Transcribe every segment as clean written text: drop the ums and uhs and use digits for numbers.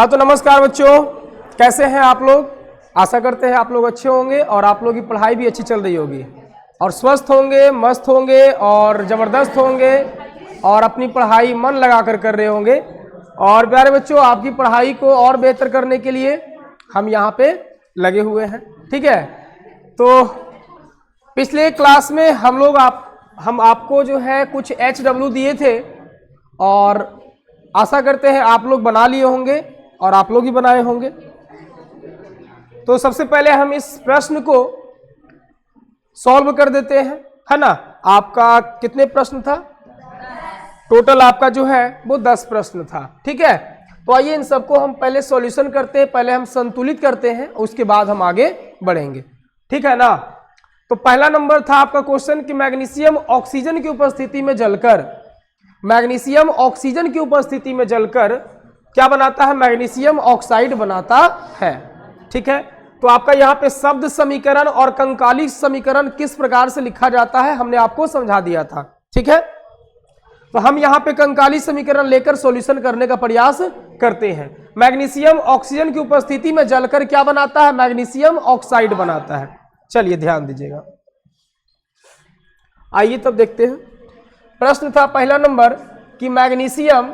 हाँ तो नमस्कार बच्चों, कैसे हैं आप लोग। आशा करते हैं आप लोग अच्छे होंगे और आप लोगों की पढ़ाई भी अच्छी चल रही होगी और स्वस्थ होंगे, मस्त होंगे और ज़बरदस्त होंगे और अपनी पढ़ाई मन लगा कर रहे होंगे। और प्यारे बच्चों, आपकी पढ़ाई को और बेहतर करने के लिए हम यहाँ पे लगे हुए हैं, ठीक है। तो पिछले क्लास में हम आपको जो है कुछ HW दिए थे और आशा करते हैं आप लोग बना लिए होंगे और आप लोग ही बनाए होंगे। तो सबसे पहले हम इस प्रश्न को सॉल्व कर देते हैं, है ना। आपका कितने प्रश्न था? टोटल आपका जो है वो 10 प्रश्न था, ठीक है। तो आइए इन सबको हम पहले सॉल्यूशन करते हैं, पहले हम संतुलित करते हैं, उसके बाद हम आगे बढ़ेंगे, ठीक है ना। तो पहला नंबर था आपका क्वेश्चन कि मैग्नीशियम ऑक्सीजन की उपस्थिति में जलकर क्या बनाता है? मैग्नीशियम ऑक्साइड बनाता है, ठीक है। तो आपका यहाँ पे शब्द समीकरण और कंकाली समीकरण किस प्रकार से लिखा जाता है हमने आपको समझा दिया था, ठीक है। तो हम यहाँ पे कंकाली समीकरण लेकर सॉल्यूशन करने का प्रयास करते हैं। मैग्नीशियम ऑक्सीजन की उपस्थिति में जलकर क्या बनाता है? मैग्नीशियम ऑक्साइड बनाता है। चलिए ध्यान दीजिएगा, आइए तब देखते हैं। प्रश्न था पहला नंबर कि मैग्नीशियम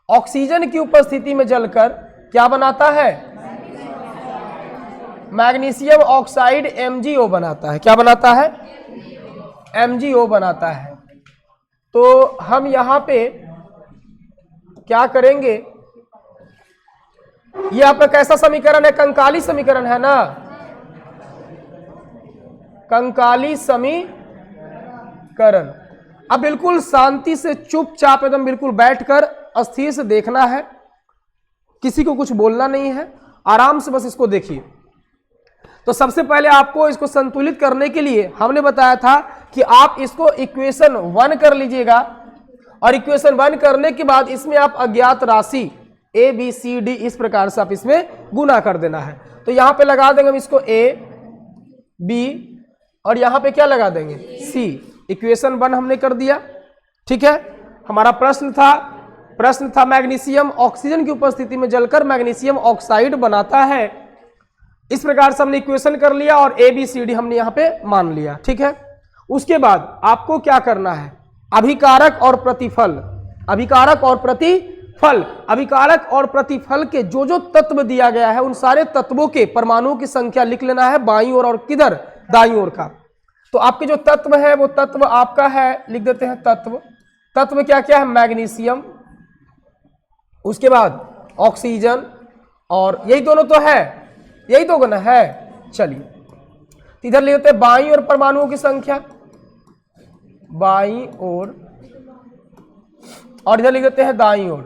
ऑक्सीजन की उपस्थिति में जलकर क्या बनाता है? मैग्नीशियम ऑक्साइड MgO बनाता है। क्या बनाता है? MgO बनाता है। तो हम यहां पे क्या करेंगे, ये आपका कैसा समीकरण है? कंकाली समीकरण है ना, कंकाली समीकरण। अब बिल्कुल शांति से चुपचाप एकदम बिल्कुल बैठकर अस्थिर से देखना है, किसी को कुछ बोलना नहीं है, आराम से बस इसको देखिए। तो सबसे पहले आपको इसको संतुलित करने के लिए हमने बताया था कि आप इसको इक्वेशन 1 कर लीजिएगा और इक्वेशन 1 करने के बाद इसमें आप अज्ञात राशि ABCD इस प्रकार से आप इसमें गुना कर देना है। तो यहां पे लगा देंगे हम इसको A B और यहां पे क्या लगा देंगे? C। इक्वेशन 1 हमने कर दिया, ठीक है। हमारा प्रश्न था मैग्नीशियम ऑक्सीजन की उपस्थिति में जलकर मैग्नीशियम ऑक्साइड बनाता है। इस प्रकार से हमने इक्वेशन कर लिया और ABCD हमने यहां पे मान लिया, ठीक है। उसके बाद आपको क्या करना है? अभिकारक और प्रतिफल के जो तत्व दिया गया है उन सारे तत्वों के परमाणुओं की संख्या लिख लेना है, बाईं ओर और किधर? दाईं ओर का। तो आपके जो तत्व है वो तत्व आपका है, लिख देते हैं तत्व क्या क्या है? मैग्नीशियम, उसके बाद ऑक्सीजन, और यही दोनों तो है, यही तो गुना है। चलिए इधर लिख देते हैं बाईं ओर परमाणुओं की संख्या, बाईं ओर, और इधर लिख देते हैं दाईं ओर।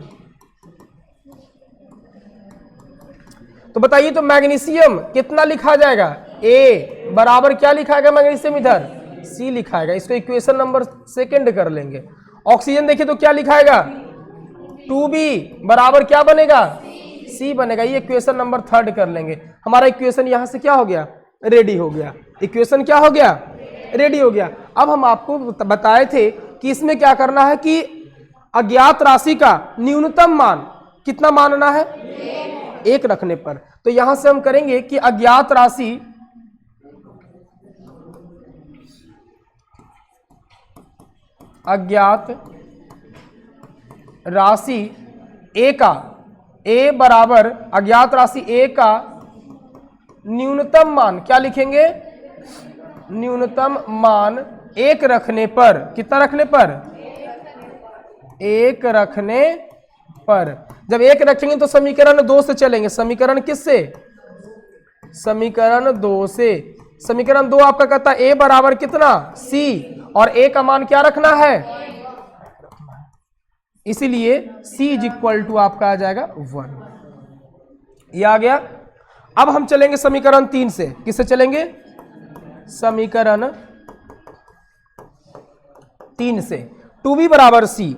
तो बताइए तो मैग्नीशियम कितना लिखा जाएगा? A बराबर क्या लिखाएगा? मैग्नीशियम इधर C लिखाएगा। इसको इक्वेशन नंबर 2 कर लेंगे। ऑक्सीजन देखिए तो क्या लिखाएगा? 2B बराबर क्या बनेगा? C बनेगा। ये इक्वेशन नंबर 3 कर लेंगे। हमारा इक्वेशन यहां से क्या हो गया? रेडी हो गया। इक्वेशन क्या हो गया? रेडी हो गया। अब हम आपको बताए थे कि इसमें क्या करना है कि अज्ञात राशि का न्यूनतम मान कितना मानना है? 1 रखने पर। तो यहां से हम करेंगे कि अज्ञात राशि A बराबर अज्ञात राशि A का न्यूनतम मान क्या लिखेंगे? न्यूनतम मान 1 रखने पर। कितना रखने पर? 1 रखने पर। जब 1 रखेंगे तो समीकरण 2 से चलेंगे। समीकरण किससे? समीकरण 2 से। समीकरण 2 आपका कहता है A बराबर कितना? C, और A का मान क्या रखना है? इसीलिए C = आपका आ जाएगा 1। ये आ गया। अब हम चलेंगे समीकरण 3 से। किससे चलेंगे? समीकरण 3 से। 2B बराबर C,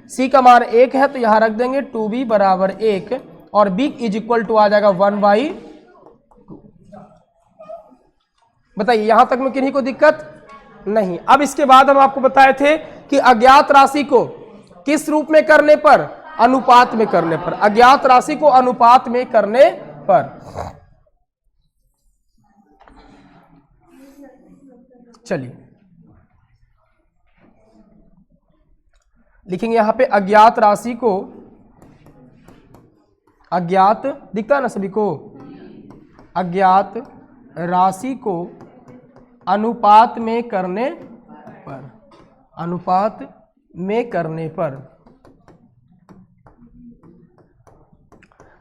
C का मान 1 है तो यहां रख देंगे 2B बराबर 1 और B = आ जाएगा 1/2। बताइए यहां तक में किन्हीं को दिक्कत नहीं। अब इसके बाद हम आपको बताए थे कि अज्ञात राशि को किस रूप में करने पर? अनुपात में करने पर, अज्ञात राशि को अनुपात में करने पर। चलिए लिखेंगे यहां पे अज्ञात राशि को, अज्ञात दिखता है ना सभी को, अज्ञात राशि को अनुपात में करने पर, अनुपात में करने पर।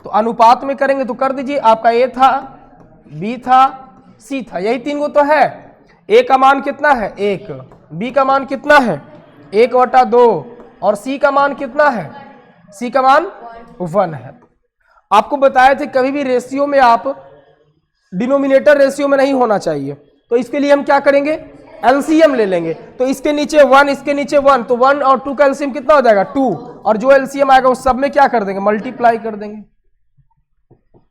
तो अनुपात में करेंगे तो कर दीजिए, आपका ए था, बी था, सी था, यही तीन गो तो है। ए का मान कितना है 1, बी का मान कितना है 1/2 और सी का मान कितना है, सी का मान 1 है। आपको बताए थे कभी भी रेशियो में आप डिनोमिनेटर रेशियो में नहीं होना चाहिए, तो इसके लिए हम क्या करेंगे, एलसीएम ले लेंगे। तो इसके नीचे 1, इसके नीचे 1, तो 1 और 2 का एलसीएम कितना हो जाएगा 2, और जो एलसीएम आएगा उस सब में क्या कर देंगे, मल्टीप्लाई कर देंगे,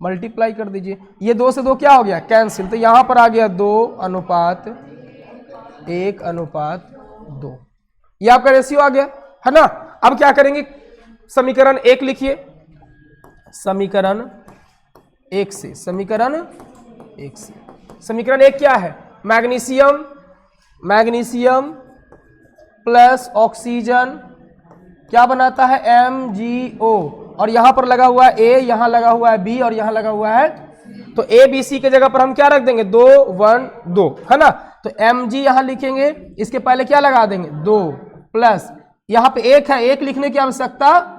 मल्टीप्लाई कर दीजिए। ये 2 से 2 क्या हो गया, कैंसिल। तो यहां पर आ गया 2:1:2, ये आपका रेशियो आ गया है ना। अब क्या करेंगे, समीकरण 1 लिखिए, समीकरण 1 से, समीकरण 1 से, समीकरण 1 क्या है, मैग्नीशियम, मैग्नीशियम प्लस ऑक्सीजन क्या बनाता है MgO, और यहां पर लगा हुआ है A, यहां लगा हुआ है B और यहां लगा हुआ है, तो A B C के जगह पर हम क्या रख देंगे 2 1 2 है ना। तो Mg यहां लिखेंगे, इसके पहले क्या लगा देंगे 2 प्लस यहां पे 1 है, 1 लिखने की आवश्यकता,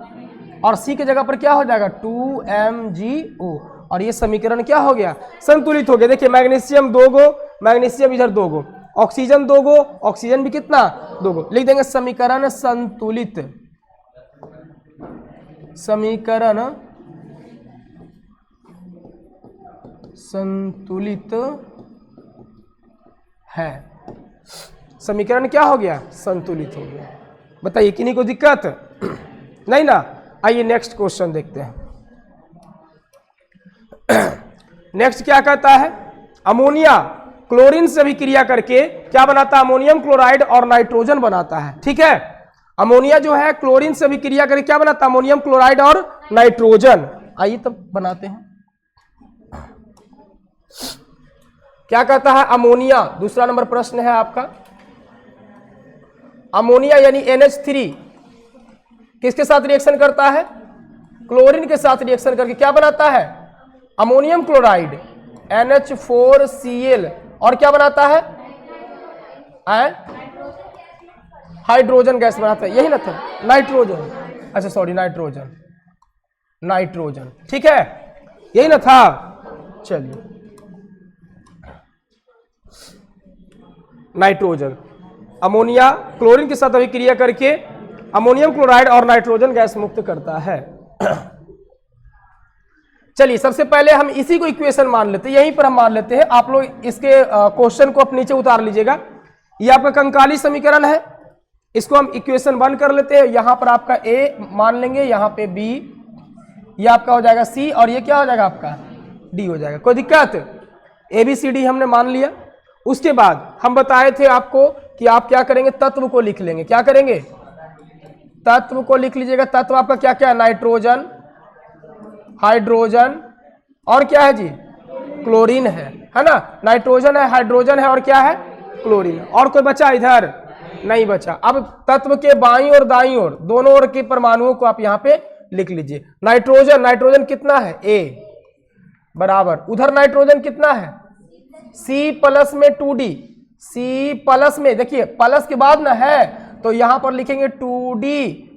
और C के जगह पर क्या हो जाएगा 2MgO, और ये समीकरण क्या हो गया, संतुलित हो गया। देखिए मैग्नीशियम 2 गो, मैग्नीशियम इधर 2 गो, ऑक्सीजन 2 गो, ऑक्सीजन भी कितना 2 गो, लिख देंगे समीकरण संतुलित, समीकरण संतुलित है। समीकरण क्या हो गया, संतुलित हो गया। बताइए किन्हीं को दिक्कत नहीं ना। आइए नेक्स्ट क्वेश्चन देखते हैं। नेक्स्ट क्या कहता है, अमोनिया क्लोरीन से भी क्रिया करके क्या बनाता है, अमोनियम क्लोराइड और नाइट्रोजन बनाता है। ठीक है, अमोनिया जो है क्लोरीन से भी क्रिया करके क्या बनाता है, अमोनियम क्लोराइड और नाइट्रोजन। आइए तब बनाते हैं। क्या कहता है, अमोनिया, दूसरा नंबर प्रश्न है आपका, अमोनिया यानी NH3 किसके साथ रिएक्शन करता है, क्लोरीन के साथ रिएक्शन करके क्या बनाता है, अमोनियम क्लोराइड NH4Cl, और क्या बनाता है, हाइड्रोजन गैस बनाता है, यही ना था, नाइट्रोजन, अच्छा सॉरी नाइट्रोजन, नाइट्रोजन, ठीक है यही ना था। चलिए नाइट्रोजन, अमोनिया क्लोरीन के साथ अभिक्रिया करके अमोनियम क्लोराइड और नाइट्रोजन गैस मुक्त करता है। चलिए सबसे पहले हम इसी को इक्वेशन मान लेते हैं, यहीं पर हम मान लेते हैं। आप लोग इसके क्वेश्चन को अपने नीचे उतार लीजिएगा। ये आपका कंकाली समीकरण है, इसको हम इक्वेशन 1 कर लेते हैं। यहां पर आपका A मान लेंगे, यहां पे B, ये आपका हो जाएगा C, और ये क्या हो जाएगा आपका D हो जाएगा। कोई दिक्कत, ABCD हमने मान लिया। उसके बाद हम बताए थे आपको कि आप क्या करेंगे, तत्व को लिख लेंगे। क्या करेंगे, तत्व को लिख लीजिएगा। तत्व आपका क्या क्या है, नाइट्रोजन, हाइड्रोजन और क्या है जी, क्लोरीन है ना। नाइट्रोजन है, हाइड्रोजन है और क्या है, क्लोरीन है। और कोई बचा इधर, नहीं बचा। अब तत्व के बाईं और दाईं ओर दोनों ओर के परमाणुओं को आप यहां पे लिख लीजिए। नाइट्रोजन, नाइट्रोजन कितना है A बराबर, उधर नाइट्रोजन कितना है C+ में 2D, C+ में देखिए प्लस के बाद ना है तो यहां पर लिखेंगे 2D।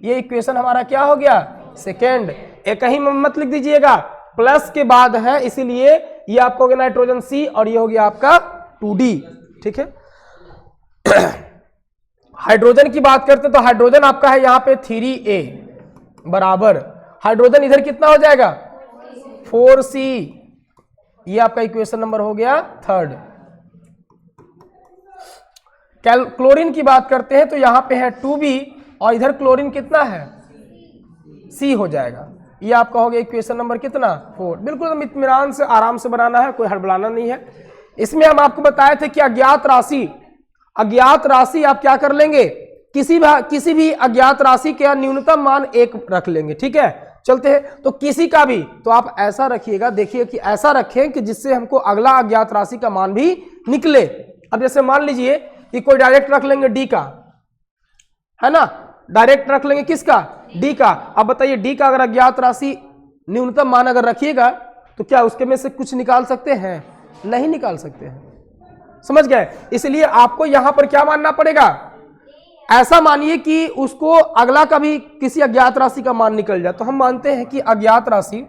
ये इक्वेशन हमारा क्या हो गया, सेकेंड। एक ही मत लिख दीजिएगा, प्लस के बाद है इसीलिए ये आपका हो गया नाइट्रोजन C और ये हो गया आपका 2D। ठीक है, हाइड्रोजन की बात करते तो हाइड्रोजन आपका है यहां पे 3A बराबर, हाइड्रोजन इधर कितना हो जाएगा 4C। ये आपका इक्वेशन नंबर हो गया 3rd। क्लोरीन की बात करते हैं तो यहां पे है 2B और इधर क्लोरीन कितना है C हो जाएगा। ये आपका हो गया इक्वेशन नंबर कितना 4। बिल्कुल इत्मीनान से आराम से बनाना है, कोई हड़बड़ाना नहीं है। इसमें हम आपको बताए थे कि अज्ञात राशि आप क्या कर लेंगे, किसी भी अज्ञात राशि का न्यूनतम मान 1 रख लेंगे। ठीक है, चलते हैं। तो किसी का भी, तो आप ऐसा रखिएगा, देखिए कि ऐसा रखें कि जिससे हमको अगला अज्ञात राशि का मान भी निकले। अब जैसे मान लीजिए कि कोई डायरेक्ट रख लेंगे डी का, है ना, डायरेक्ट रख लेंगे किसका, डी का। अब बताइए डी का अगर अज्ञात राशि न्यूनतम मान अगर रखिएगा तो क्या उसके में से कुछ निकाल सकते हैं? नहीं निकाल सकते हैं। समझ गए? इसलिए आपको यहां पर क्या मानना पड़ेगा, ऐसा मानिए कि उसको अगला का भी किसी अज्ञात राशि का मान निकल जाए। तो हम मानते हैं कि अज्ञात राशि,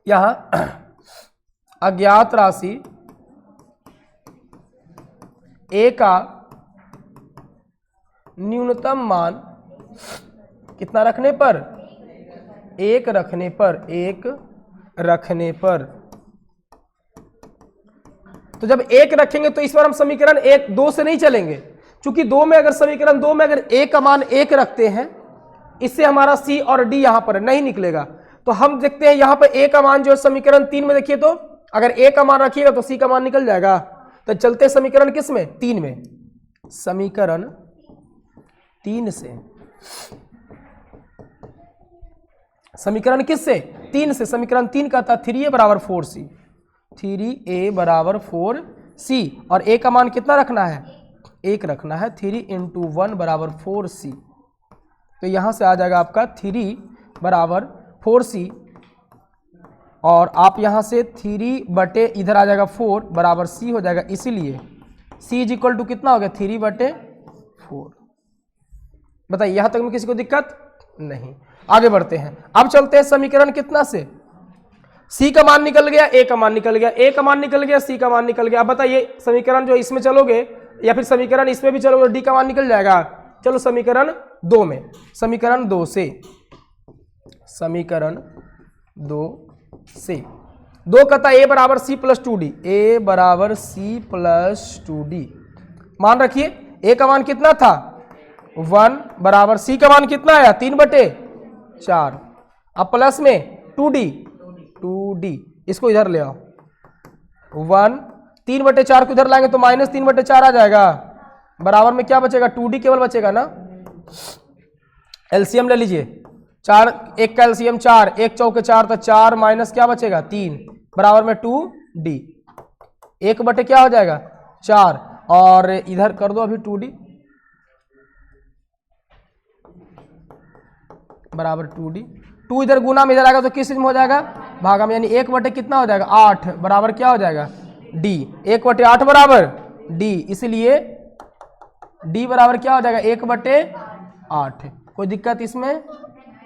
यहां अज्ञात राशि ए का न्यूनतम मान कितना रखने पर, 1 रखने पर, 1 रखने पर। तो जब 1 रखेंगे तो इस बार हम समीकरण 2 से नहीं चलेंगे, क्योंकि समीकरण 2 में अगर ए का मान 1 रखते हैं, इससे हमारा सी और डी यहां पर नहीं निकलेगा। तो हम देखते हैं यहां पर ए का मान जो है समीकरण 3 में, देखिए तो अगर ए का मान रखिएगा तो सी का मान निकल जाएगा। तो चलते समीकरण किस में, 3 में, समीकरण 3 से, समीकरण किससे, 3 से। समीकरण 3 का था 3a बराबर 4c, 3a बराबर 4c, और a का मान कितना रखना है, 1 रखना है। 3 × 1 बराबर 4c, तो यहां से आ जाएगा आपका 3 बराबर 4c, और आप यहां से 3 बटे इधर आ जाएगा 4 बराबर c हो जाएगा। इसीलिए c इज इक्वल टू कितना हो गया, 3 बटे 4। बताइए यहां तक में किसी को दिक्कत नहीं। आगे बढ़ते हैं। अब चलते हैं समीकरण कितना से, c का मान निकल गया, a का मान निकल गया, a का मान निकल गया, c का मान निकल गया। अब बताइए समीकरण जो इसमें चलोगे या फिर समीकरण इसमें भी चलोगे, d का मान निकल जाएगा। चलो समीकरण 2 में, समीकरण 2 से, समीकरण 2 से 2 कहता a बराबर c प्लस 2d, a बराबर c प्लस 2d। मान रखिए a का मान कितना था 1 बराबर c का मान कितना आया 3 बटे 4, अब प्लस में 2d, इसको इधर ले आओ, 1 3 बटे 4 को इधर लाएंगे तो माइनस 3 बटे 4 आ जाएगा, बराबर में क्या बचेगा 2d केवल बचेगा ना। एलसीएम ले लीजिए, 4 1 का एलसीएम 4, 1 चौके 4 तो 4 माइनस क्या बचेगा 3 बराबर में 2d, 1 बटे क्या हो जाएगा 4, और इधर कर दो अभी 2d बराबर 2d, 2 इधर गुना में इधर आएगा तो किस चीज में हो जाएगा भागा में, यानी 1 बटे कितना हो जाएगा 8 बराबर क्या हो जाएगा d, 1 बटे 8 बराबर d, इसलिए d बराबर क्या हो जाएगा 1 बटे 8। कोई दिक्कत इसमें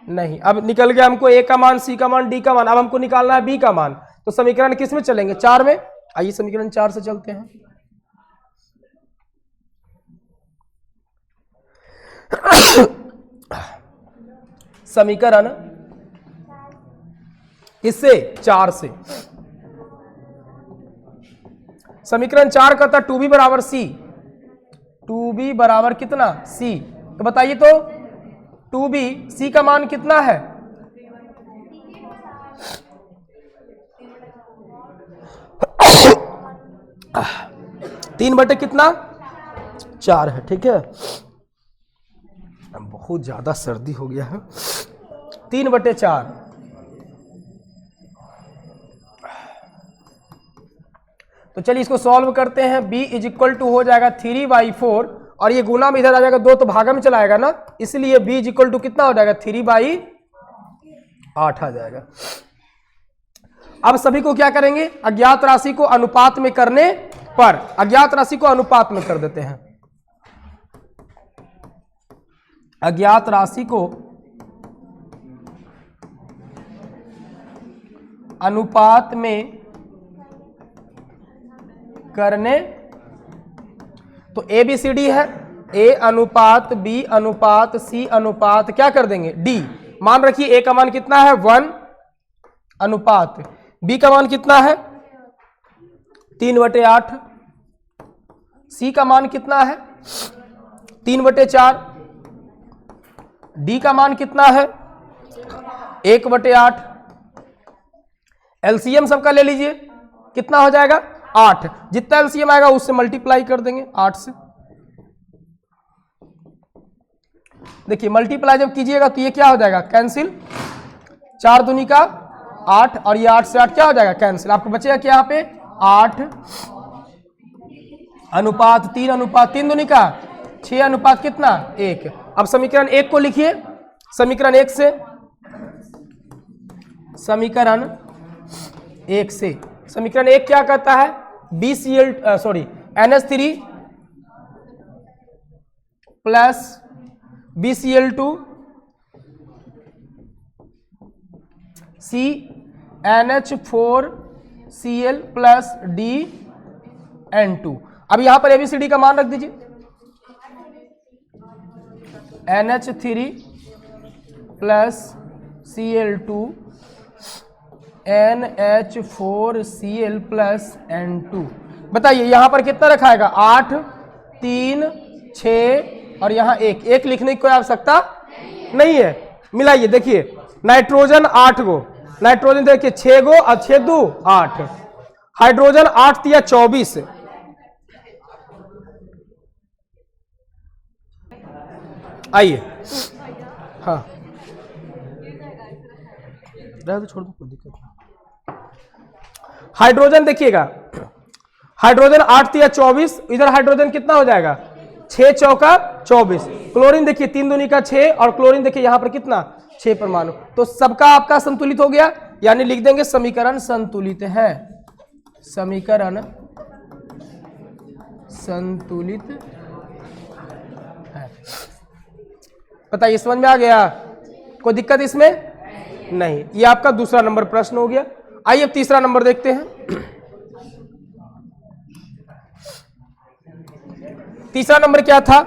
नहीं। अब निकल गया हमको a का मान, c का मान, d का मान। अब हमको निकालना है b का मान। तो समीकरण किस में चलेंगे 4 में। आइए समीकरण 4 से चलते हैं। समीकरण इससे 4 से, समीकरण 4 का था 2b बराबर c, 2b बराबर कितना c। तो बताइए तो 2b c का मान कितना है 3 बटे कितना 4 है। ठीक है, बहुत ज्यादा सर्दी हो गया है। 3 बटे 4, तो चलिए इसको सॉल्व करते हैं। b इज इक्वल टू हो जाएगा 3/4, और ये गुना में इधर आ जाएगा 2 तो भागा में चला आएगा ना, इसलिए b इज इक्वल टू कितना हो जाएगा 3/8 आ जाएगा। अब सभी को क्या करेंगे, अज्ञात राशि को अनुपात में करने पर, अज्ञात राशि को अनुपात में कर देते हैं। अज्ञात राशि को अनुपात में करने, तो ए बी सी डी है, ए अनुपात बी अनुपात सी अनुपात क्या कर देंगे डी। मान रखिए ए का मान कितना है 1 अनुपात बी का मान कितना है 3 बटे 8, सी का मान कितना है 3 बटे 4, डी का मान कितना है 1 बटे 8। एलसीएम सबका ले लीजिए, कितना हो जाएगा 8, जितना एलसीएम आएगा उससे मल्टीप्लाई कर देंगे 8 से। देखिए मल्टीप्लाई जब कीजिएगा तो ये क्या हो जाएगा, कैंसिल, 4 दूनी का 8 और ये 8 से 8 क्या हो जाएगा, कैंसिल। आपको बचेगा क्या यहाँ पे 8 अनुपात 3 अनुपात 3 दूनी का 6 अनुपात कितना 1। अब समीकरण 1 को लिखिए, समीकरण 1 से, समीकरण 1 से, समीकरण 1 क्या कहता है, NH3 plus BCl2 CnH4Cl plus DN2। अब यहां पर ABCD का मान रख दीजिए, NH3 plus Cl2 NH4Cl plus N2। बताइए यहां पर कितना रखाएगा, 8 3 6 और यहां 1 लिखने की कोई आवश्यकता नहीं है। मिलाइए, देखिए नाइट्रोजन 8 गो, नाइट्रोजन देखिए 6 गो और 6 2 8, हाइड्रोजन 8 या 24, आइए हाँ तो छोड़ दो, कोई दिक्कत नहीं। हाइड्रोजन देखिएगा, हाइड्रोजन 8 या 24, इधर हाइड्रोजन कितना हो जाएगा 6 चौका 24। क्लोरीन देखिए 3 दूनी का 6 और क्लोरीन देखिए यहां पर कितना 6 परमाणु, तो सबका आपका संतुलित हो गया, यानी लिख देंगे समीकरण संतुलित है, समीकरण संतुलित है। बताइए समझ में आ गया, कोई दिक्कत इसमें नहीं। ये आपका दूसरा नंबर प्रश्न हो गया। आइए अब तीसरा नंबर देखते हैं। तीसरा नंबर क्या था,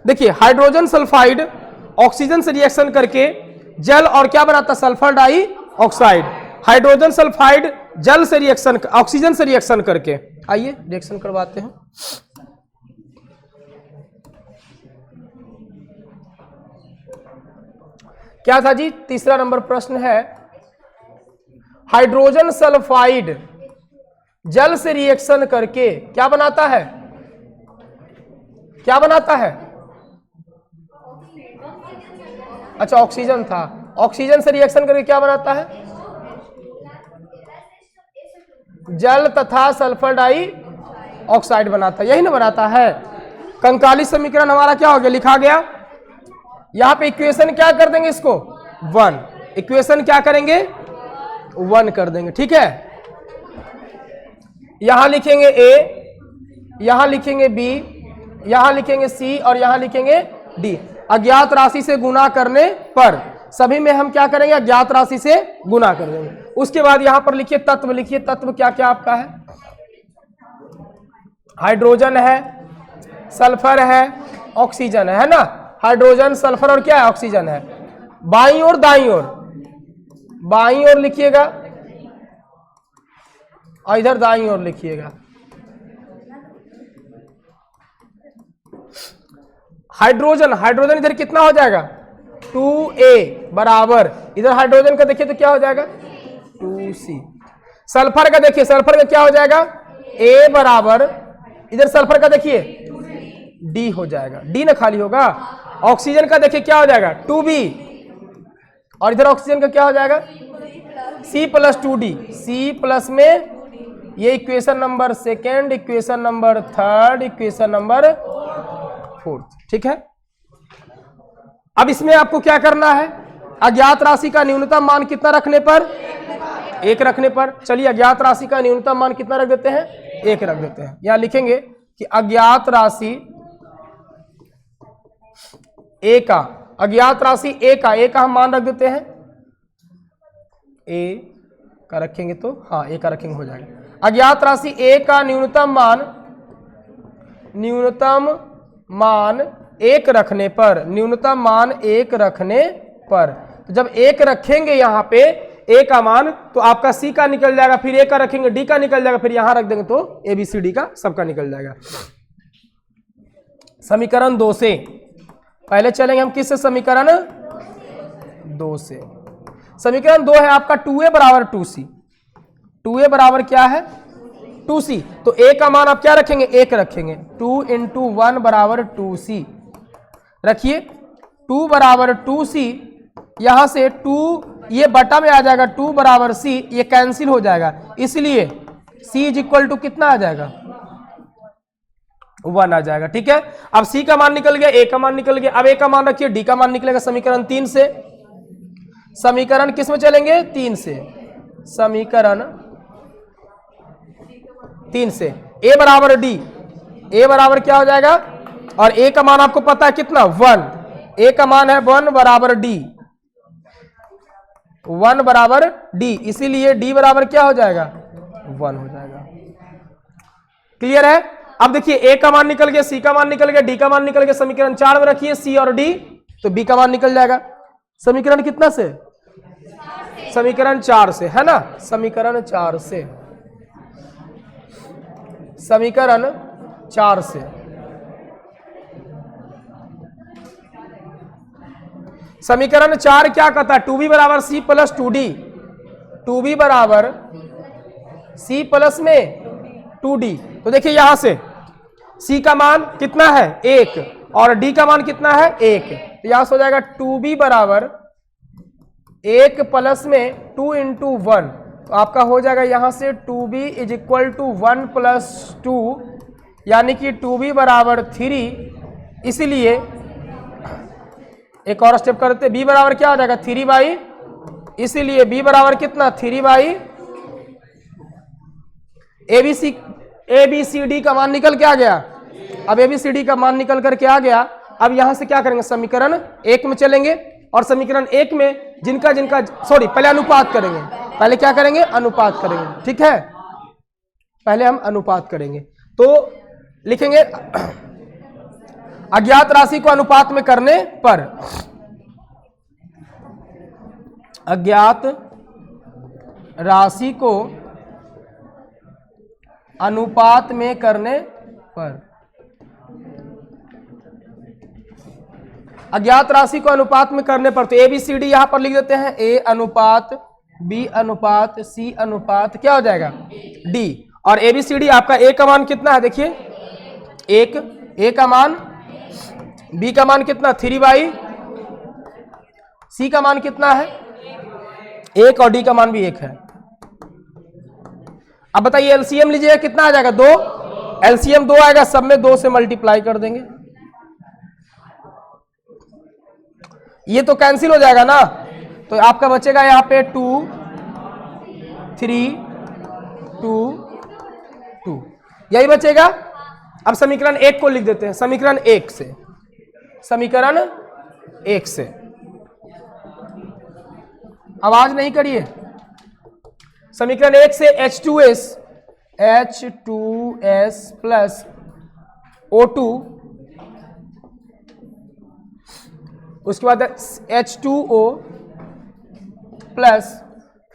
देखिए हाइड्रोजन सल्फाइड ऑक्सीजन से रिएक्शन करके जल और क्या बनाता, sulphur dioxide. Hydrogen sulphide जल से रिएक्शन, ऑक्सीजन से रिएक्शन करके, आइए रिएक्शन करवाते हैं। क्या था जी, तीसरा नंबर प्रश्न है, हाइड्रोजन सल्फाइड जल से रिएक्शन करके क्या बनाता है, क्या बनाता है, अच्छा ऑक्सीजन था, ऑक्सीजन से रिएक्शन करके क्या बनाता है, जल तथा सल्फर डाई ऑक्साइड बनाता है, यही ना बनाता है। कंकाली समीकरण हमारा क्या हो गया, लिखा गया। यहां पे इक्वेशन क्या कर देंगे, इसको 1, इक्वेशन क्या करेंगे 1 कर देंगे, ठीक है। यहां लिखेंगे A, यहां लिखेंगे B, यहां लिखेंगे C और यहां लिखेंगे D। अज्ञात राशि से गुना करने पर सभी में हम क्या करेंगे, अज्ञात राशि से गुना कर देंगे। उसके बाद यहां पर लिखिए तत्व, लिखिए तत्व क्या क्या आपका है, हाइड्रोजन है, सल्फर है, ऑक्सीजन है ना, हाइड्रोजन सल्फर और क्या है, ऑक्सीजन है। बाईं ओर दाईं ओर, बाईं ओर लिखिएगा और इधर दाईं ओर लिखिएगा। हाइड्रोजन, हाइड्रोजन इधर कितना हो जाएगा 2A बराबर, इधर हाइड्रोजन का देखिए तो क्या हो जाएगा 2C। सल्फर का देखिए, सल्फर का क्या हो जाएगा A बराबर, इधर सल्फर का देखिए D हो जाएगा, D ना खाली होगा। ऑक्सीजन का देखिए क्या हो जाएगा 2B और इधर ऑक्सीजन का क्या हो जाएगा C plus 2D, C plus में ये equation number second, equation number third, equation number fourth, ठीक है। अब इसमें आपको क्या करना है, अज्ञात राशि का न्यूनतम मान कितना रखने पर, 1 रखने पर। चलिए अज्ञात राशि का न्यूनतम मान कितना रख देते हैं, 1 रख देते हैं। यहां लिखेंगे कि अज्ञात राशि A का, अज्ञात राशि A का हम मान रख देते हैं, A का रखेंगे तो हाँ A का रखेंगे हो जाएगा। अज्ञात राशि A का न्यूनतम मान 1 रखने पर, न्यूनतम मान 1 रखने पर, तो जब 1 रखेंगे यहां पे A का मान तो आपका C का निकल जाएगा, फिर A का रखेंगे D का निकल जाएगा, फिर यहां रख देंगे तो ABCD का सबका निकल जाएगा। समीकरण 2 से पहले चलेंगे हम, किससे, समीकरण 2 से। समीकरण 2 है आपका 2A बराबर 2C, 2A बराबर क्या है 2C, तो A का मान आप क्या रखेंगे 1 रखेंगे, 2 × 1 बराबर 2C। रखिए 2 बराबर 2c, यहां से 2 ये बटा में आ जाएगा, 2 बराबर c, ये कैंसिल हो जाएगा, इसलिए c इज इक्वल टू कितना आ जाएगा 1 आ जाएगा। ठीक है, अब c का मान निकल गया, a का मान निकल गया, अब a का मान रखिए, d का मान निकलेगा समीकरण 3 से। समीकरण किस में चलेंगे 3 से, समीकरण 3 से a बराबर d, a बराबर क्या हो जाएगा, और a का मान आपको पता है कितना 1, a का मान है 1 बराबर d, 1 बराबर d, इसीलिए d बराबर क्या हो जाएगा 1 हो जाएगा। क्लियर है। अब देखिए a का मान निकल गया, c का मान निकल गया, d का मान निकल गया, समीकरण 4 में रखिए c और d, तो b का मान निकल जाएगा समीकरण कितना से, समीकरण 4 से, है ना, समीकरण 4 से, समीकरण 4 से। समीकरण 4 क्या कहता है, 2b बराबर c प्लस 2d, 2b बराबर c प्लस में 2d। तो देखिए यहां से c का मान कितना है 1 और d का मान कितना है 1, तो यहां से हो जाएगा 2b बराबर 1 प्लस में 2 इंटू 1, तो आपका हो जाएगा यहां से 2b is equal to 1 plus 2, यानी कि 2b बराबर 3, इसीलिए एक और स्टेप करते, b बराबर क्या हो जाएगा 3 बाई, इसीलिए b बराबर कितना 3 बाई ABCD का मान निकल के आ गया। अब ABCD का मान निकल करके आ गया, अब यहां से क्या करेंगे समीकरण 1 में चलेंगे, और समीकरण 1 में जिनका जिनका सॉरी पहले अनुपात करेंगे, पहले क्या करेंगे अनुपात करेंगे। ठीक है, पहले हम अनुपात करेंगे, तो लिखेंगे अज्ञात राशि को अनुपात में करने पर, अज्ञात राशि को अनुपात में करने पर, अज्ञात राशि को अनुपात में करने पर, तो ABCD यहां पर लिख देते हैं, A अनुपात B अनुपात C अनुपात क्या हो जाएगा D, और ABCD आपका A का मान कितना है देखिए 1, A का मान, B का मान कितना 3 बाई, C का मान कितना है 1 और D का मान भी 1 है। अब बताइए LCM लीजिएगा कितना आ जाएगा 2, LCM 2 आएगा, सब में 2 से मल्टीप्लाई कर देंगे, ये तो कैंसिल हो जाएगा ना, तो आपका बचेगा यहां पे 2 3 2 2, यही बचेगा। अब समीकरण 1 को लिख देते हैं, समीकरण 1 से, समीकरण 1 से, आवाज नहीं करिए, समीकरण 1 से H2S प्लस O2, उसके बाद H2O प्लस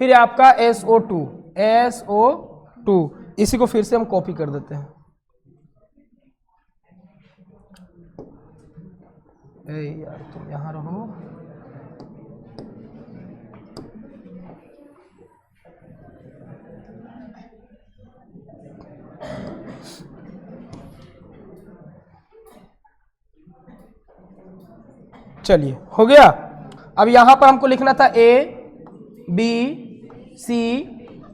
फिर आपका SO2, इसी को फिर से हम कॉपी कर देते हैं। यार तुम यहां रहो, चलिए हो गया। अब यहां पर हमको लिखना था A B C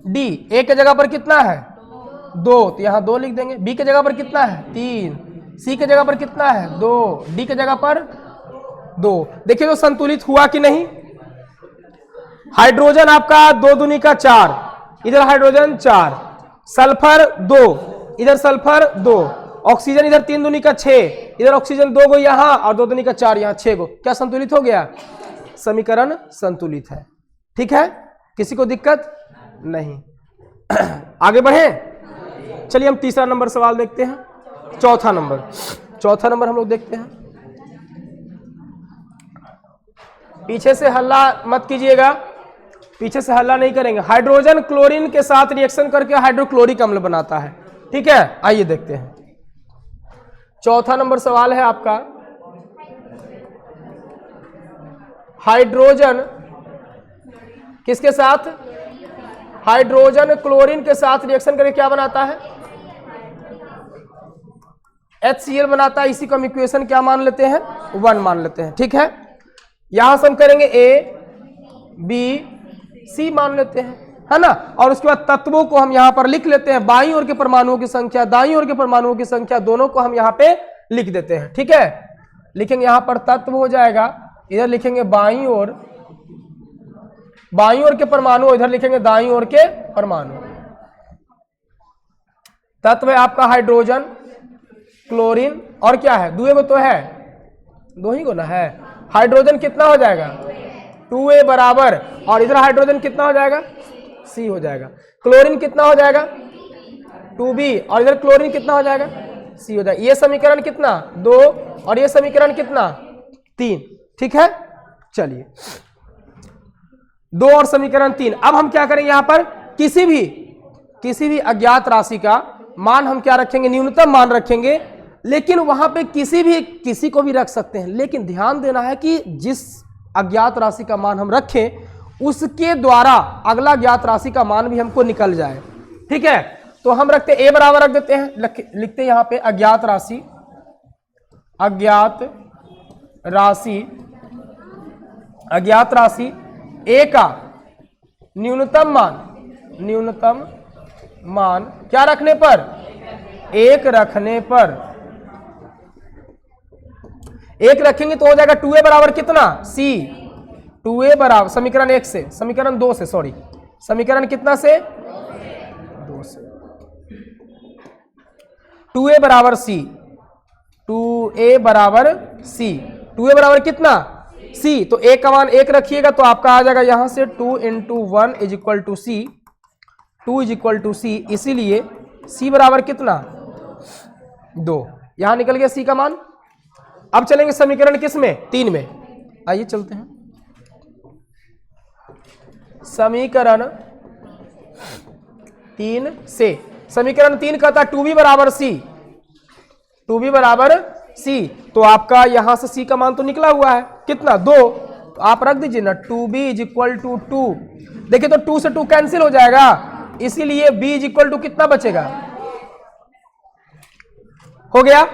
D, A के जगह पर कितना है 2, तो यहां 2 लिख देंगे, B के जगह पर कितना है 3, C के जगह पर कितना है 2, D के जगह पर 2। देखिए तो संतुलित हुआ कि नहीं, हाइड्रोजन आपका 2 दूनी का 4, इधर हाइड्रोजन 4, सल्फर 2, इधर सल्फर 2, ऑक्सीजन इधर 3 दूनी का 6, इधर ऑक्सीजन 2 गो यहां और 2 दूनी का 4 यहां, 6 गो, क्या संतुलित हो गया, समीकरण संतुलित है। ठीक है, किसी को दिक्कत नहीं। आगे बढ़े, चलिए हम तीसरा नंबर सवाल देखते हैं, चौथा नंबर हम लोग देखते हैं। पीछे से हल्ला मत कीजिएगा, पीछे से हल्ला नहीं करेंगे। हाइड्रोजन क्लोरीन के साथ रिएक्शन करके हाइड्रोक्लोरिक अम्ल बनाता है। ठीक है, आइए देखते हैं। चौथा नंबर सवाल है आपका, हाइड्रोजन किसके साथ, हाइड्रोजन क्लोरीन के साथ रिएक्शन करके क्या बनाता है, HCl बनाता है, इसी को हम इक्वेशन क्या मान लेते हैं, 1 मान लेते हैं। ठीक है, यहां से हम करेंगे A B C मान लेते हैं, है ना। और उसके बाद तत्वों को हम यहां पर लिख लेते हैं, बाईं ओर के परमाणुओं की संख्या, दाईं ओर के परमाणुओं की संख्या, दोनों को हम यहां पे लिख देते हैं। ठीक है, लिखेंगे यहां पर तत्व हो जाएगा, इधर लिखेंगे बाईं ओर के परमाणु, इधर लिखेंगे दाईं ओर के परमाणु। तत्व है आपका हाइड्रोजन, क्लोरीन और क्या है, दुए को तो है, दो ही को ना है। हाइड्रोजन कितना हो जाएगा 2A बराबर, और इधर हाइड्रोजन कितना हो जाएगा C हो जाएगा। क्लोरीन कितना हो जाएगा 2B, और इधर क्लोरीन कितना हो जाएगा C हो जाएगा। ये समीकरण कितना 2 और ये समीकरण कितना 3। ठीक है, चलिए 2 और समीकरण 3। अब हम क्या करेंगे, यहां पर किसी भी अज्ञात राशि का मान हम क्या रखेंगे, न्यूनतम मान रखेंगे, लेकिन वहां पे किसी को भी रख सकते हैं, लेकिन ध्यान देना है कि जिस अज्ञात राशि का मान हम रखें उसके द्वारा अगला ज्ञात राशि का मान भी हमको निकल जाए। ठीक है, तो हम रखते हैं A बराबर रख देते हैं, लिखते हैं यहां पे अज्ञात राशि A का न्यूनतम मान क्या रखने पर, 1 रखने पर, 1 रखेंगे तो हो जाएगा 2A बराबर कितना C, 2A बराबर समीकरण 1 से, समीकरण 2 से, सॉरी समीकरण कितना से 2 से, 2A बराबर C, 2A बराबर C, 2A बराबर कितना C, तो A का मान 1 रखिएगा तो आपका आ जाएगा यहां से 2 × 1 = C, 2 = C, इसीलिए C बराबर कितना 2, यहां निकल गया C का मान। अब चलेंगे समीकरण किस में 3 में, आइए चलते हैं समीकरण 3 से। समीकरण 3 कहता है 2B बराबर C, 2B बराबर C, तो आपका यहां से C का मान तो निकला हुआ है कितना 2, तो आप रख दीजिए ना 2B = 2। देखिए तो 2 से 2 कैंसिल हो जाएगा, इसीलिए B = कितना बचेगा, हो गया।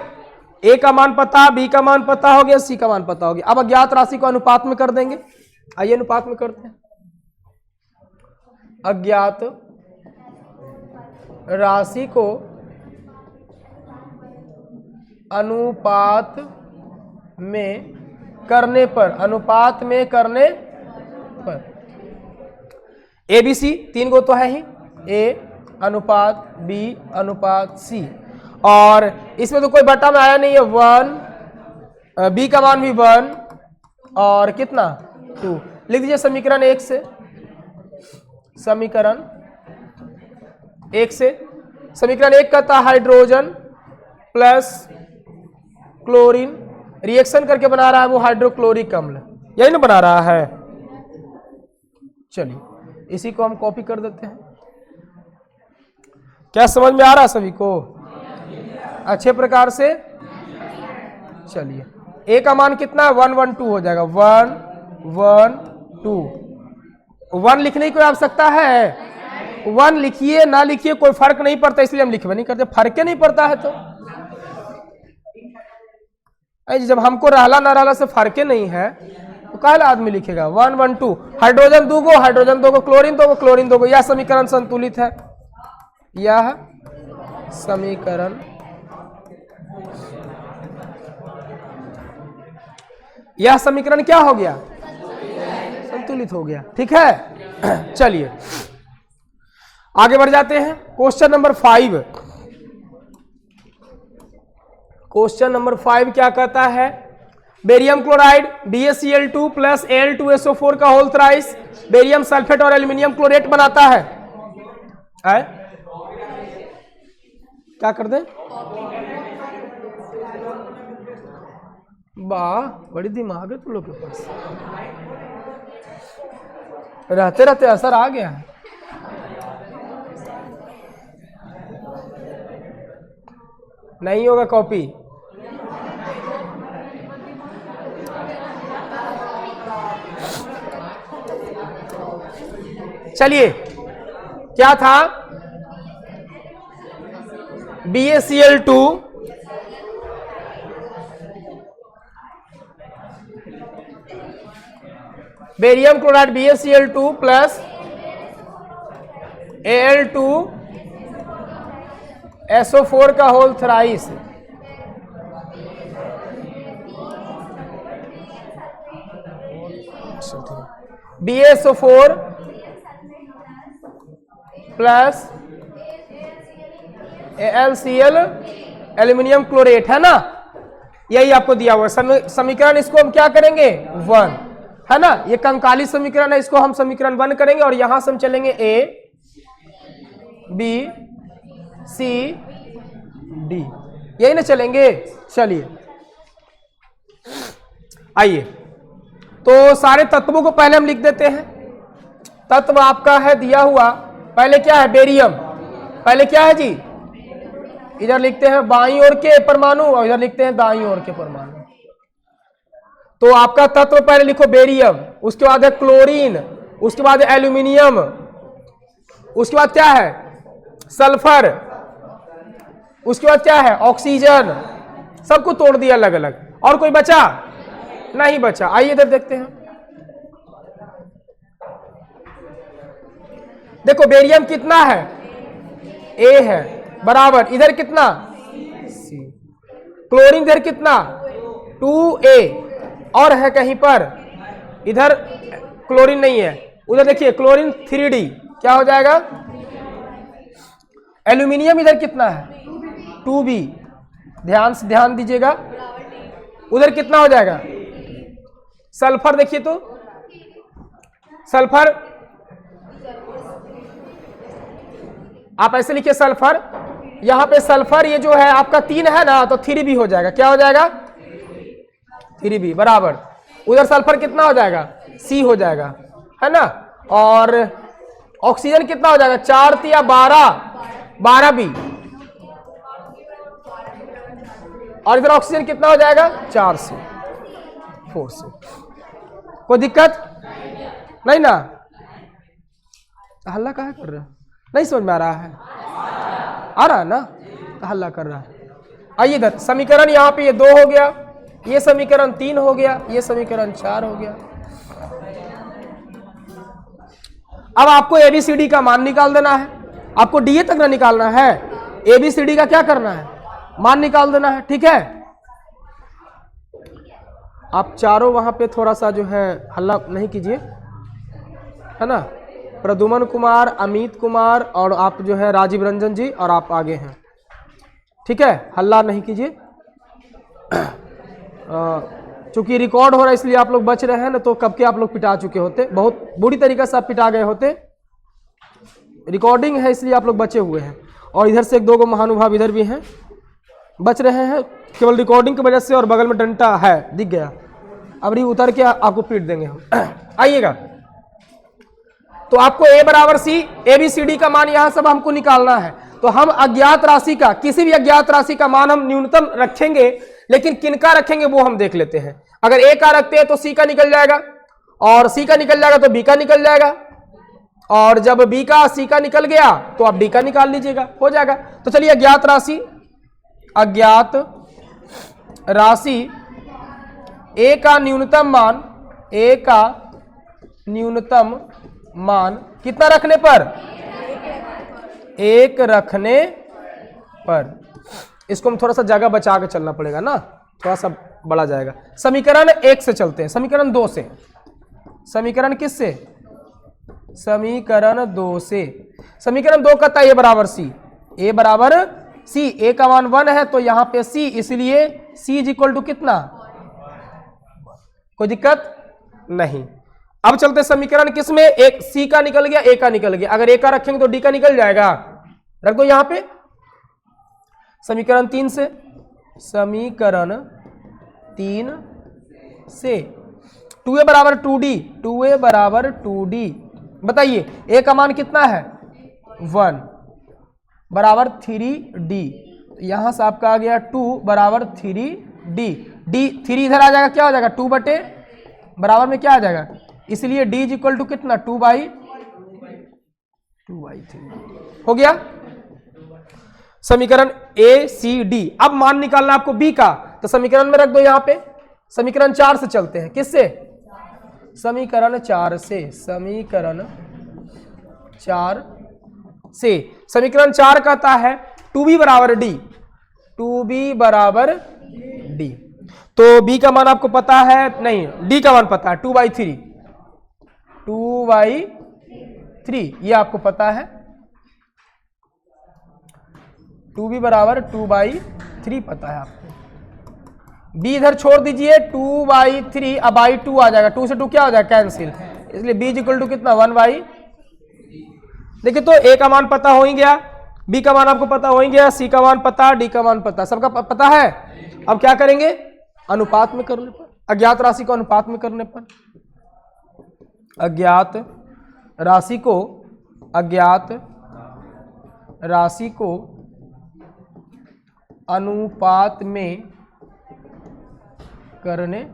A का मान पता, B का मान पता हो गया, C का मान पता हो गया। अब अज्ञात राशि को अनुपात में कर देंगे, आइए अनुपात में करते हैं। अज्ञात राशि को अनुपात में करने पर ABC 3 गो तो है ही, A अनुपात B अनुपात C, और इसमें तो कोई बटा में आया नहीं है, 1, B का मान भी 1 और कितना 2, लिख दीजिए समीकरण 1 से, समीकरण 1 कहता हाइड्रोजन प्लस क्लोरीन रिएक्शन करके बना रहा है वो हाइड्रोक्लोरिक अम्ल, यही ना बना रहा है। चलिए इसी को हम कॉपी कर देते हैं। क्या समझ में आ रहा है सभी को अच्छे प्रकार से? चलिए A का मान कितना है 1 1 2 हो जाएगा, 1 1 2, 1 लिखने की कोई आवश्यकता है, 1 लिखिए ना लिखिए कोई फर्क नहीं पड़ता, इसलिए हम लिखवे नहीं करते, फर्क नहीं पड़ता है तो जब हमको रहला ना रहला से फर्क नहीं है तो काहे आदमी लिखेगा 1 1 2, हाइड्रोजन 2 गो, हाइड्रोजन 2 गो, क्लोरीन 2 गो, क्लोरीन 2 गो, यह समीकरण संतुलित है, यह समीकरण क्या हो गया संतुलित हो गया। ठीक है चलिए आगे बढ़ जाते हैं। क्वेश्चन नंबर 5, क्वेश्चन नंबर 5 क्या कहता है, barium chloride BaCl2 plus Al2SO4 का होल थ्राइस बेरियम सल्फेट और एल्यूमिनियम क्लोरेट बनाता है। क्या कर दे, वाह बड़ी दिमाग है तुम लोग के पास, रहते रहते असर आ गया है। नहीं होगा कॉपी, चलिए क्या था BaCl2 barium chloride BaCl2 plus Al2SO4 का whole thrice. BaSO4 plus AlCl aluminium chlorate, है ना, यही आपको दिया हुआ समीकरण। इसको हम क्या करेंगे 1, है ना, ये कंकाली समीकरण है, इसको हम समीकरण 1 करेंगे और यहां से हम चलेंगे A B C D, यही ना चलेंगे। चलिए आइए, तो सारे तत्वों को पहले हम लिख देते हैं। तत्व आपका है दिया हुआ, पहले क्या है बेरियम, पहले क्या है जी, इधर लिखते हैं बाईं ओर के परमाणु और इधर लिखते हैं दाईं ओर के परमाणु। तो आपका तत्व पहले लिखो बेरियम, उसके बाद है क्लोरीन, उसके बाद है एल्यूमिनियम, उसके बाद क्या है सल्फर, उसके बाद क्या है ऑक्सीजन। सबको तोड़ दिया अलग अलग, और कोई बचा नहीं बचा। आइए इधर देखते हैं, देखो बेरियम कितना है A है बराबर, इधर कितना C, क्लोरीन इधर कितना 2A, और है कहीं पर इधर क्लोरीन नहीं है, उधर देखिए क्लोरीन 3D, क्या हो जाएगा। एल्यूमिनियम इधर कितना है 2B, ध्यान दीजिएगा, उधर कितना हो जाएगा। सल्फर देखिए तो सल्फर आप ऐसे लिखिए सल्फर, यहां पे सल्फर ये जो है आपका 3 है ना, तो 3B हो जाएगा, क्या हो जाएगा 3B बराबर, उधर सल्फर कितना हो जाएगा C हो जाएगा, है ना, और ऑक्सीजन कितना हो जाएगा 4 या 12B, और इधर ऑक्सीजन कितना हो जाएगा 4C 4C। कोई दिक्कत नहीं ना, हल्ला काहे कर रहे हो, नहीं समझ में आ रहा है, आ रहा है ना, हल्ला कर रहा है। आइए इधर समीकरण, यहाँ पे ये 2 हो गया, ये समीकरण 3 हो गया, ये समीकरण 4 हो गया। अब आपको ABCD का मान निकाल देना है, आपको DA तक ना निकालना है, ABCD का क्या करना है मान निकाल देना है, ठीक है। आप चारों वहां पे थोड़ा सा जो है हल्ला नहीं कीजिए, है ना, प्रद्युमन कुमार, अमित कुमार और आप जो है राजीव रंजन जी, और आप आगे हैं, ठीक है, हल्ला नहीं कीजिए। चूंकि रिकॉर्ड हो रहा है इसलिए आप लोग बच रहे हैं ना, तो कब के आप लोग पिटा चुके होते, बहुत बुरी तरीके से आप पिटा गए होते, रिकॉर्डिंग है इसलिए आप लोग बचे हुए हैं। और इधर से 1-2 महानुभाव इधर भी हैं, बच रहे हैं केवल रिकॉर्डिंग की वजह से, और बगल में डंटा है दिख गया, अब री उतर के आपको पीट देंगे हम। आइएगा, तो आपको A बराबर C, ABCD का मान यहां सब हमको निकालना है। तो हम अज्ञात राशि का, किसी भी अज्ञात राशि का मान हम न्यूनतम रखेंगे, लेकिन किनका रखेंगे वो हम देख लेते हैं। अगर A का रखते हैं तो C का निकल जाएगा, और C का निकल जाएगा तो B का निकल जाएगा, और जब B का C का निकल गया तो आप D का निकाल लीजिएगा, हो जाएगा। तो चलिए अज्ञात राशि A का न्यूनतम मान, A का न्यूनतम मान कितना रखने पर 1 रखने पर। इसको हम थोड़ा सा जगह बचा के चलना पड़ेगा ना, थोड़ा सा बड़ा जाएगा। समीकरण 1 से चलते हैं, समीकरण 2 से, समीकरण किस से, समीकरण 2 से। समीकरण 2 कहता है A बराबर C, A बराबर C, A का मान 1 है तो यहां पे C, इसलिए C इज इक्वल टू कितना, कोई दिक्कत नहीं। अब चलते समीकरण किस में, एक C का निकल गया, A का निकल गया, अगर A का रखेंगे तो D का निकल जाएगा, रख दो यहां पे। समीकरण 3 से, समीकरण 3 से 2A बराबर 2D, 2A बराबर 2D। बताइए A का मान कितना है 1 बराबर 3D, यहां से आपका आ गया 2 बराबर 3D, D 3 इधर आ जाएगा, क्या हो जाएगा 2 बटे बराबर में क्या आ जाएगा, इसलिए D इज इक्वल टू कितना 2/3 हो गया। समीकरण A C D। अब मान निकालना आपको B का, तो समीकरण में रख दो यहां पे, समीकरण 4 से चलते हैं। किससे? समीकरण 4 से। समीकरण 4 से। समीकरण 4 कहता है 2b बराबर डी। 2b बराबर डी। तो b का मान आपको पता है, नहीं d का मान पता है 2/3। 2/3 ये आपको पता है। 2b बराबर 2/3 पता है आपको। b इधर छोड़ दीजिए, 2/3 अब बाई 2 आ जाएगा। 2 से 2 क्या हो जाएगा? कैंसिल। इसलिए b इक्वल टू कितना? 1/। देखिए तो a का मान पता हो ही गया, b का मान आपको पता हो ही गया, c का मान पता, d का मान पता, सबका पता है। अब क्या करेंगे? अनुपात में करने पर, अज्ञात राशि को अनुपात में करने पर, अज्ञात राशि को अनुपात में करने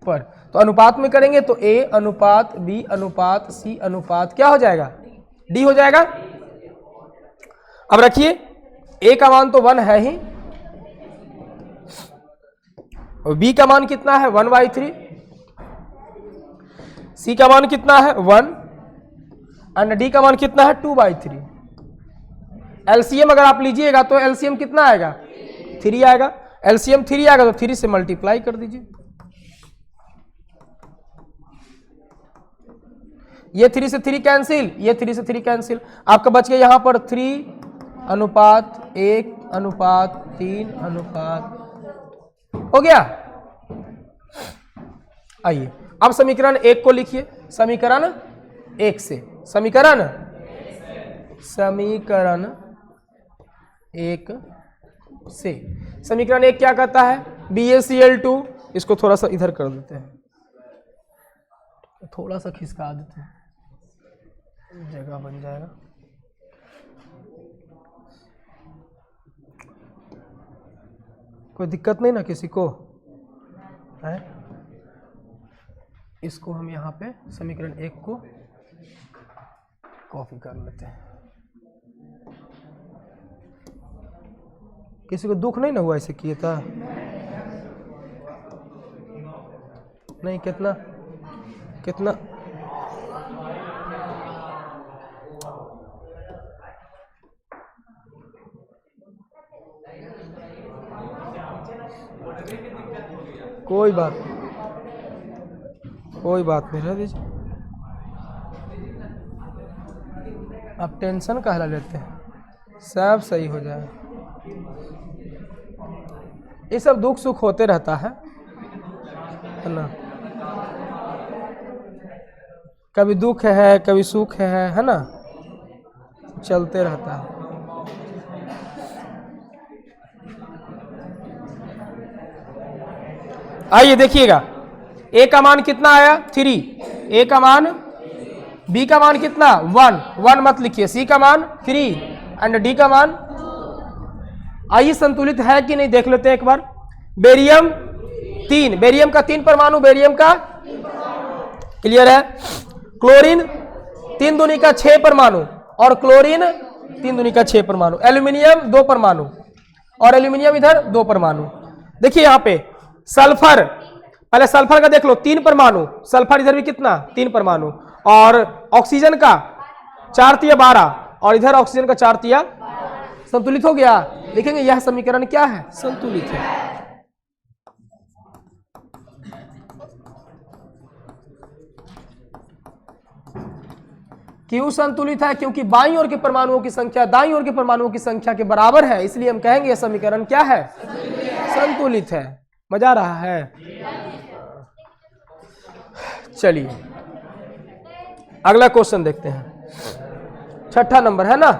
पर, तो अनुपात में करेंगे तो a अनुपात b अनुपात c अनुपात क्या हो जाएगा? d हो जाएगा। अब रखिए a का मान तो 1 है ही, और b का मान कितना है? 1/3। c का मान कितना है? 1। एंड d का मान कितना है? 2/3। एलसीएम अगर आप लीजिएगा तो एलसीएम कितना आएगा? 3 आएगा। एलसीएम 3 आएगा तो 3 से मल्टीप्लाई कर दीजिए। ये 3 से 3 कैंसिल, ये 3 से 3 कैंसिल, आपका बच गया यहां पर 3:1:3:, हो गया। आइए अब समीकरण 1 को लिखिए। समीकरण 1 से। समीकरण 1 से। समीकरण 1 क्या कहता है? BaCl2, इसको थोड़ा सा इधर कर देते हैं, थोड़ा सा खिसका देते हैं, जगह बन जाएगा। कोई दिक्कत नहीं ना किसी को है? इसको हम यहाँ पे समीकरण 1 को कॉपी कर लेते हैं। किसी को दुख नहीं ना हुआ ऐसे किए था? नहीं, कितना कितना कोई बात नहीं, रह दीजिए। आप टेंशन कहला लेते हैं, सब सही हो जाए। ये सब दुख सुख होते रहता है ना, कभी दुख है कभी सुख है ना, चलते रहता है। आइए देखिएगा, a का मान कितना आया? 3। a का मान, b का मान कितना? 1 मत लिखिए, c का मान 3 एंड d का मान। आइए संतुलित है कि नहीं देख लेते हैं एक बार। बेरियम 3, बेरियम का 3 परमाणु, बेरियम का क्लियर है। क्लोरीन 3 दूनी का 6 परमाणु और क्लोरीन 3 दूनी का 6 परमाणु। एल्यूमिनियम 2 परमाणु और एल्यूमिनियम इधर 2 परमाणु। देखिए यहाँ पे सल्फर, पहले सल्फर का देख लो 3 परमाणु, सल्फर इधर भी कितना? 3 परमाणु। और ऑक्सीजन का 4×12 और इधर ऑक्सीजन का 4×, संतुलित हो गया। देखेंगे यह समीकरण क्या है? संतुलित है। क्यों संतुलित है? क्योंकि बाईं ओर के परमाणुओं की संख्या दाईं ओर के परमाणुओं की संख्या के बराबर है, इसलिए हम कहेंगे यह समीकरण क्या है? संतुलित है। मजा आ रहा है? चलिए अगला क्वेश्चन देखते हैं, 6ठा नंबर है ना।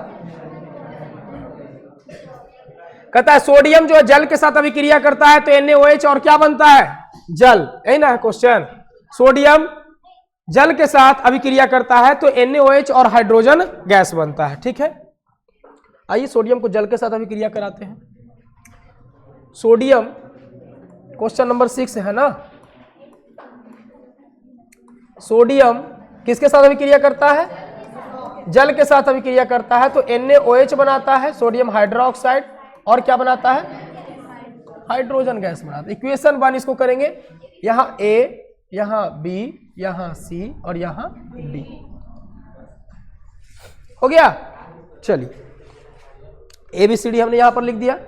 कहता है सोडियम जो है जल के साथ अभिक्रिया करता है तो NaOH और क्या बनता है? जल। यही ना है क्वेश्चन। सोडियम जल के साथ अभिक्रिया करता है तो NaOH और हाइड्रोजन गैस बनता है। ठीक है, आइए सोडियम को जल के साथ अभिक्रिया कराते हैं। सोडियम क्वेश्चन नंबर 6 है ना। सोडियम किसके साथ अभिक्रिया करता है? जल के साथ अभिक्रिया करता है तो NaOH बनाता है, सोडियम हाइड्रोक्साइड, और क्या बनाता है? हाइड्रोजन गैस बनाता है। इक्वेशन 1 इसको करेंगे, यहाँ A, यहाँ B, यहाँ C और यहाँ D। हो गया। चलिए ABCD हमने यहां पर लिख दिया।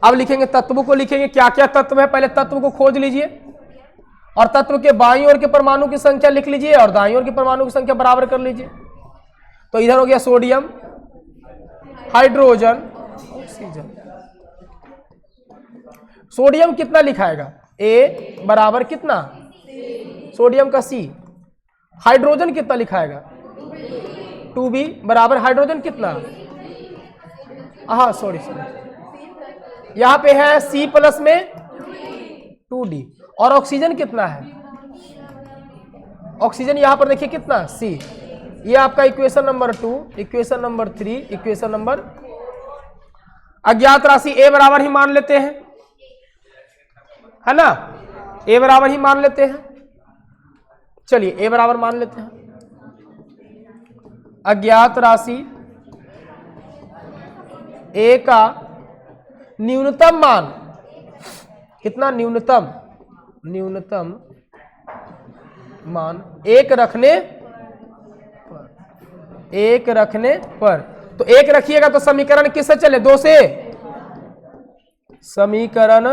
अब लिखेंगे तत्वों को, लिखेंगे क्या क्या तत्व है, पहले तत्व को खोज लीजिए और तत्व के बाईं ओर के परमाणु की संख्या लिख लीजिए और दाईं ओर के परमाणु की संख्या बराबर कर लीजिए। तो इधर हो गया सोडियम, हाइड्रोजन, ऑक्सीजन। सोडियम कितना लिखाएगा, A बराबर कितना, सोडियम का C। हाइड्रोजन कितना लिखाएगा, 2B बराबर हाइड्रोजन कितना, हाँ सॉरी यहां पे है C प्लस में 2D। और ऑक्सीजन कितना है, ऑक्सीजन यहां पर देखिए कितना C। ये आपका equation number 2, equation number 3, equation number. अज्ञात राशि A बराबर ही मान लेते हैं, है ना, A बराबर ही मान लेते हैं। चलिए A बराबर मान लेते हैं। अज्ञात राशि A का न्यूनतम मान कितना, न्यूनतम मान 1 रखने पर, तो 1 रखिएगा तो समीकरण किससे चले, 2 से, समीकरण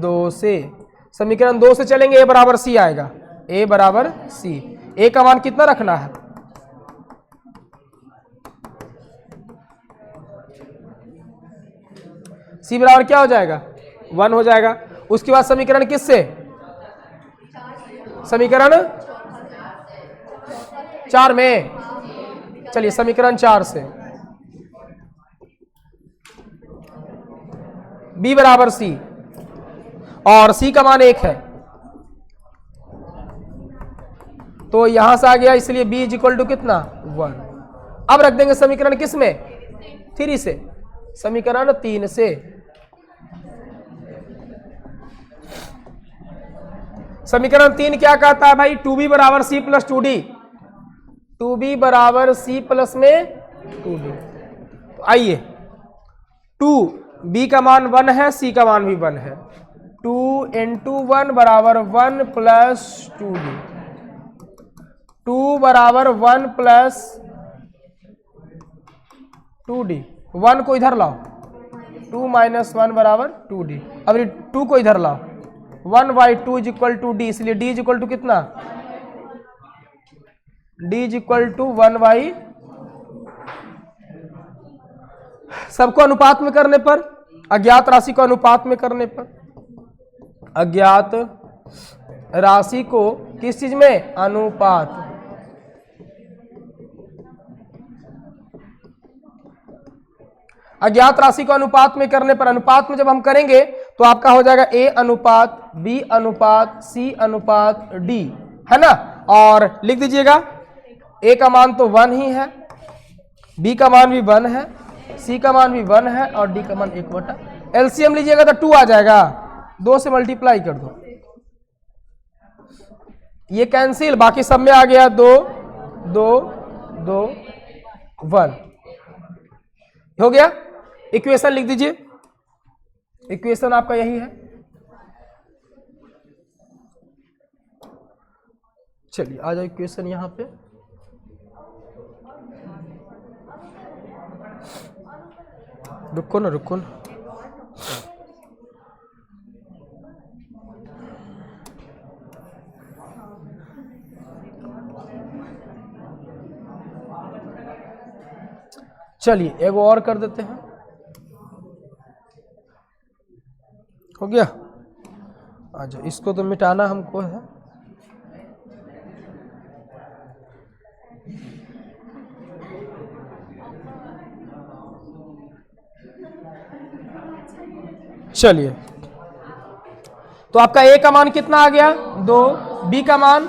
2 से, समीकरण 2 से चलेंगे, A बराबर C आएगा, A बराबर C। A का मान कितना रखना है, C बराबर क्या हो जाएगा, 1 हो जाएगा। उसके बाद समीकरण किससे, समीकरण 4 में, चलिए समीकरण 4 से B बराबर C और C का मान 1 है, तो यहां से आ गया, इसलिए B इज इक्वल टू कितना, 1। अब रख देंगे समीकरण किस में, 3 से, समीकरण 3 से। समीकरण 3 क्या कहता है भाई, 2B बराबर C प्लस 2D, 2B बराबर C प्लस में 2D। तो आइए 2B का मान 1 है, C का मान भी 1 है, 2 into 1 बराबर 1 प्लस 2D, 2 बराबर 1 प्लस 2D। 1 को इधर लाओ, 2 माइनस 1 बराबर 2D। अब 2 को इधर लाओ, 1/2 इज इक्वल टू D, इसलिए D इज इक्वल टू कितना, D इज इक्वल टू 1/, सबको अनुपात में करने पर, अज्ञात राशि को अनुपात में करने पर, अज्ञात राशि को किस चीज में, अनुपात। अज्ञात राशि को अनुपात में करने पर, अनुपात में जब हम करेंगे तो आपका हो जाएगा A अनुपात B अनुपात C अनुपात D, है ना। और लिख दीजिएगा A का मान तो 1 ही है, B का मान भी 1 है, C का मान भी 1 है और D का मान 1/, LCM लीजिएगा तो 2 आ जाएगा, 2 से मल्टीप्लाई कर दो, ये कैंसिल, बाकी सब में आ गया 2 2 2 1 हो गया। इक्वेशन लिख दीजिए, इक्वेशन आपका यही है। चलिए आ जाओ इक्वेशन यहां पे, रुको ना रुको ना, चलिए एगो और कर देते हैं, हो गया। अच्छा इसको तो मिटाना हमको है, चलिए तो आपका A का मान कितना आ गया, 2, B का मान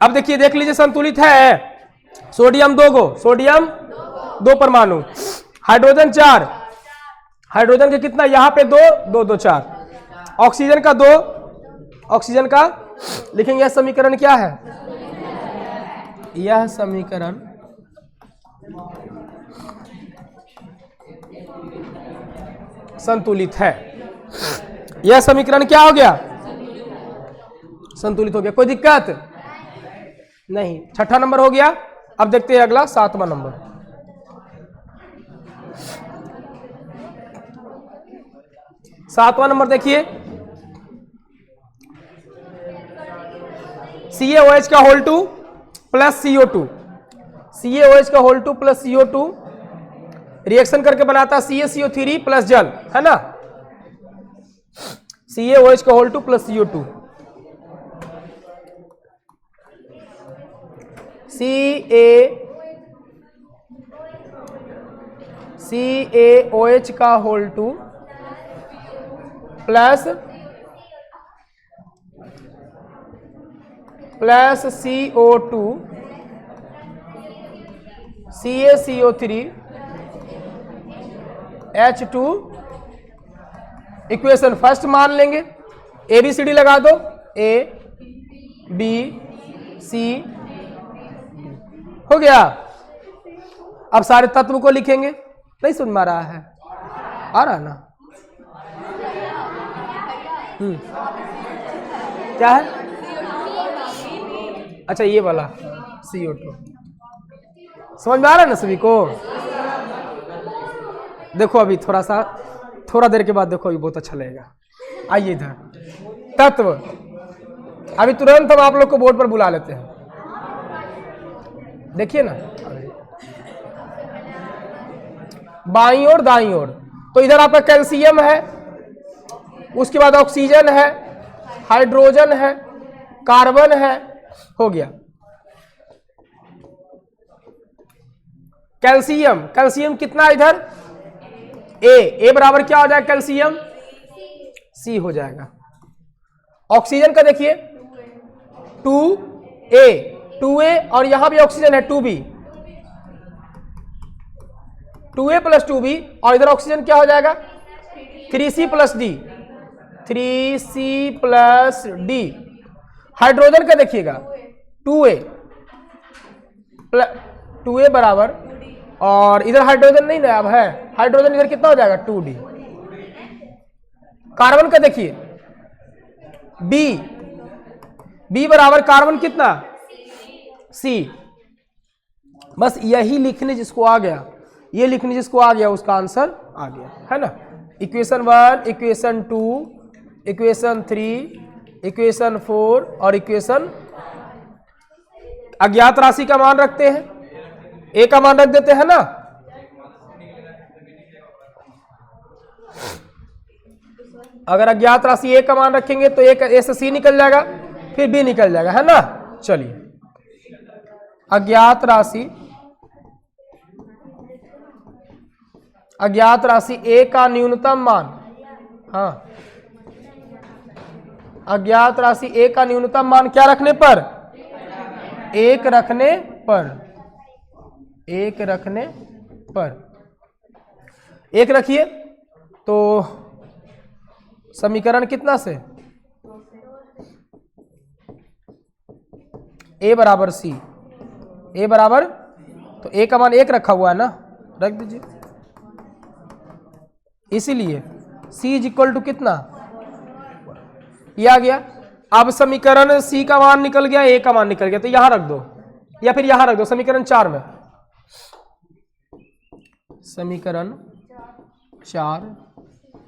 अब देखिए, देख लीजिए संतुलित है, सोडियम 2 गो, सोडियम 2 परमाणु, हाइड्रोजन 4, हाइड्रोजन के कितना, यहां पे 2 2 2 4, ऑक्सीजन का 2, ऑक्सीजन का लिखेंगे, यह समीकरण क्या है, यह समीकरण संतुलित है। यह समीकरण क्या हो गया? संतुलित हो गया। कोई दिक्कत नहीं। छठा नंबर हो गया। अब देखते हैं अगला 7वां नंबर। सातवां नंबर देखिए, CaOH का होल 2 प्लस CO2, CaOH का होल 2 प्लस CO2 रिएक्शन करके बनाता है CaCO3 प्लस जल, है ना। CaOH का होल 2 प्लस CO2, CaOH का whole 2 plus CO2 CaCO3 H2 equation first मान लेंगे। ABCD लगा दो, A B C हो गया। अब सारे तत्व को लिखेंगे। नहीं सुन में आ रहा है? आ रहा है ना? क्या है? अच्छा ये वाला CO2 समझ में आ रहा है ना सभी को? देखो अभी थोड़ा देर के बाद देखो, अभी बहुत अच्छा लगेगा। आइए इधर तत्व, अभी तुरंत हम आप लोग को बोर्ड पर बुला लेते हैं। देखिए ना, बाईं ओर दाईं ओर, तो इधर आपका कैल्शियम है, उसके बाद ऑक्सीजन है, हाइड्रोजन है, कार्बन है, हो गया। कैल्शियम कितना इधर? ए बराबर क्या हो जाएगा? कैल्शियम C हो जाएगा। ऑक्सीजन का देखिए 2A और यहां भी ऑक्सीजन है 2B, 2A प्लस 2B, और इधर ऑक्सीजन क्या हो जाएगा? 3C plus D, 3C plus D। Hydrogen का देखिएगा 2A बराबर, और इधर हाइड्रोजन नहीं ना अब है, हाइड्रोजन इधर कितना हो जाएगा? 2D। कार्बन का देखिए B बराबर कार्बन कितना? C। बस यही लिखने जिसको आ गया, ये लिखने जिसको आ गया, उसका आंसर आ गया, है ना। इक्वेशन 1, इक्वेशन 2, इक्वेशन 3, इक्वेशन 4 और इक्वेशन। अज्ञात राशि का मान रखते हैं, A का मान रख देते हैं ना। अगर अज्ञात राशि A का मान रखेंगे तो A से C निकल जाएगा, फिर B निकल जाएगा, है ना। चलिए, अज्ञात राशि A का न्यूनतम मान, हाँ, अज्ञात राशि A का न्यूनतम मान क्या रखने पर? 1 रखने पर। 1 रखने पर 1 रखिए तो समीकरण कितना से? A बराबर C, A बराबर, तो A का मान 1 रखा हुआ है ना, रख दीजिए। इसीलिए C इज इक्वल टू कितना? ये आ गया। अब समीकरण C का मान निकल गया, A का मान निकल गया, तो यहां रख दो या फिर यहां रख दो। समीकरण 4 में, समीकरण 4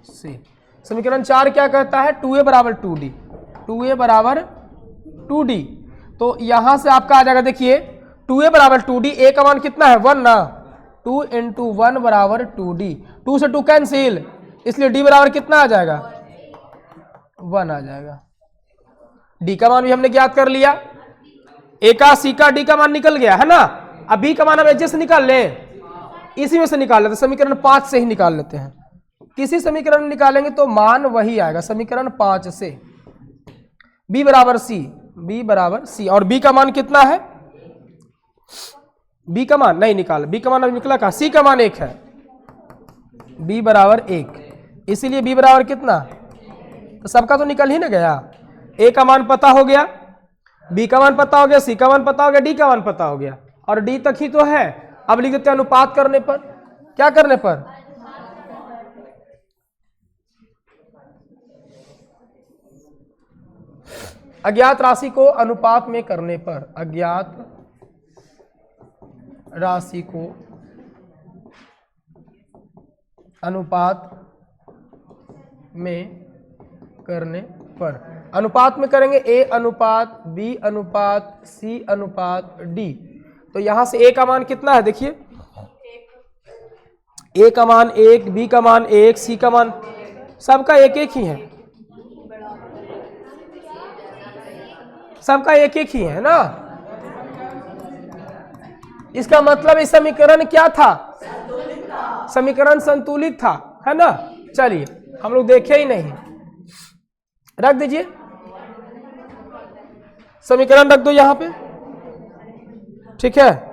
से, समीकरण 4 क्या कहता है? 2A बराबर 2D, 2A बराबर 2D। तो यहां से आपका आ जाएगा, देखिए 2A बराबर 2D, A का मान कितना है? 1 ना, 2 × 1 बराबर 2D, 2 से 2 कैंसिल, इसलिए D बराबर कितना आ जाएगा? 1 आ जाएगा। D का मान भी हमने ज्ञात कर लिया, A का, C का, D का मान निकल गया, है ना। अब B का मान हम एजे से निकाल लें, इसी में से निकाल लेते, समीकरण 5 से ही निकाल लेते हैं। किसी समीकरण में निकालेंगे तो मान वही आएगा, समीकरण 5 से। B बराबर C, B बराबर C, और B का मान कितना है? B का मान नहीं निकाल, B का मान अभी निकला कहा? C का मान 1 है, B बराबर 1, इसीलिए B बराबर कितना? तो सबका तो निकल ही ना गया। A का मान पता हो गया, B का मान पता हो गया, C का मान पता हो गया, D का मान पता हो गया, और D तक ही तो है। अब लिख देते हैं अनुपात करने पर, क्या करने पर? अज्ञात राशि को अनुपात में करने पर, अज्ञात राशि को अनुपात में करने पर, अनुपात में करेंगे ए अनुपात बी अनुपात सी अनुपात डी। तो यहां से ए का मान कितना है देखिए, ए का मान 1, बी का मान 1, सी का मान, सबका एक एक ही है, सबका एक एक ही है ना। इसका मतलब इस समीकरण क्या था, समीकरण संतुलित था, है ना। चलिए हम लोग देखे ही नहीं, रख दीजिए समीकरण, रख दो यहां पे, ठीक है।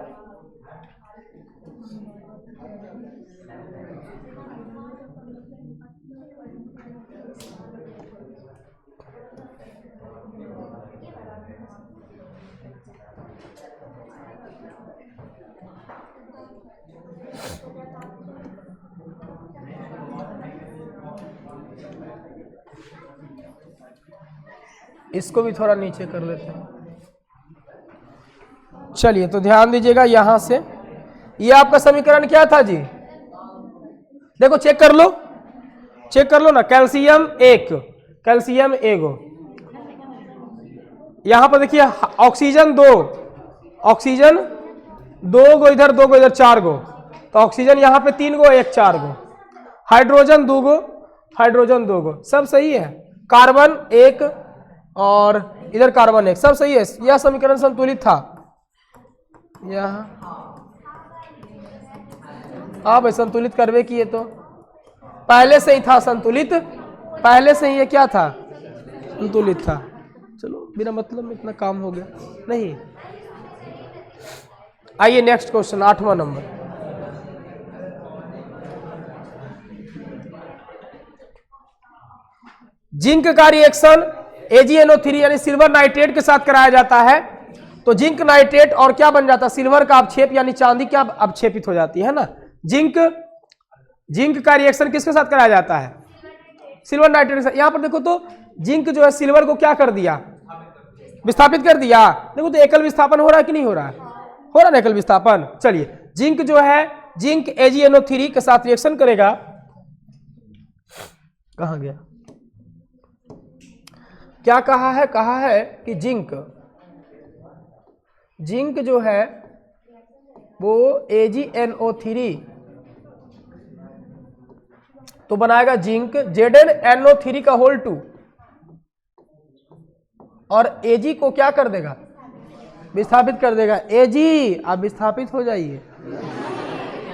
इसको भी थोड़ा नीचे कर लेते हैं। चलिए तो ध्यान दीजिएगा यहां से, ये आपका समीकरण क्या था जी, देखो चेक कर लो, चेक कर लो ना। कैल्शियम 1, कैल्शियम एगो, यहां पर देखिए ऑक्सीजन 2, ऑक्सीजन 2 गो इधर, 2 गो इधर, 4 गो, तो ऑक्सीजन यहां पे 3 गो, 1 4 गो, हाइड्रोजन 2 गो, हाइड्रोजन 2 गो, सब सही है। कार्बन 1 और इधर कार्बन 1, सब सही है। यह समीकरण संतुलित था। यह आप संतुलित करवे किए तो पहले से ही था संतुलित, पहले से ही ये क्या था, संतुलित था। चलो बिना मतलब में इतना काम हो गया नहीं। आइए नेक्स्ट क्वेश्चन, 8वां नंबर। जिंक का रिएक्शन AgNO3 यानी सिल्वर नाइट्रेट के साथ कराया जाता है, तो जिंक नाइट्रेट और क्या बन जाता है, सिल्वर का अवक्षेप यानी चांदी क्या अवक्षेपित हो जाती है ना। जिंक का रिएक्शन किसके साथ कराया जाता है, सिल्वर नाइट्रेट के साथ। यहां पर देखो तो जिंक जो है सिल्वर को क्या कर दिया, विस्थापित कर दिया। देखो तो एकल विस्थापन हो रहा है कि नहीं हो रहा है, हो रहा है एकल विस्थापन। चलिए जिंक जो है, जिंक AgNO3 के साथ रिएक्शन करेगा, कहां गया, क्या कहा है कि जिंक जो है वो AgNO3 तो बनाएगा जिंक ZnNO3 का होल 2, और Ag को क्या कर देगा, विस्थापित कर देगा। Ag आप विस्थापित हो जाइए,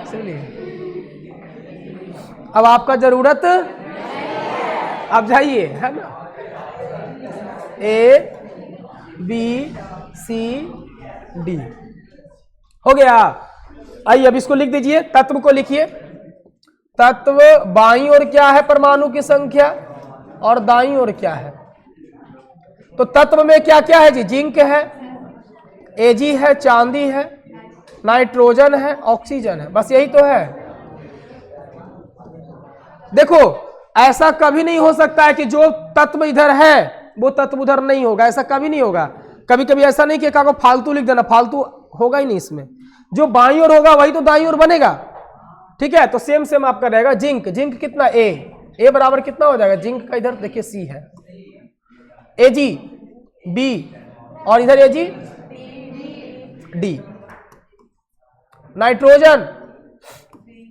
इसलिए अब आपका जरूरत, आप जाइए, है ना। A B C D हो गया। आइए अब इसको लिख दीजिए, तत्व को लिखिए। तत्व बाईं ओर क्या है, परमाणु की संख्या, और दाईं ओर क्या है। तो तत्व में क्या क्या है जी, जिंक है, Ag है, चांदी है, नाइट्रोजन है, ऑक्सीजन है, बस यही तो है। देखो ऐसा कभी नहीं हो सकता है कि जो तत्व इधर है वो तत्व उधर नहीं होगा, ऐसा कभी नहीं होगा। कभी कभी ऐसा नहीं कि कागज फालतू लिख देना, फालतू होगा ही नहीं इसमें। जो बाईं ओर होगा वही तो दाईं ओर बनेगा, ठीक है। तो सेम आपका रहेगा जिंक, जिंक कितना ए बराबर कितना हो जाएगा, जिंक का इधर देखिए C है, Ag B और इधर Ag D, नाइट्रोजन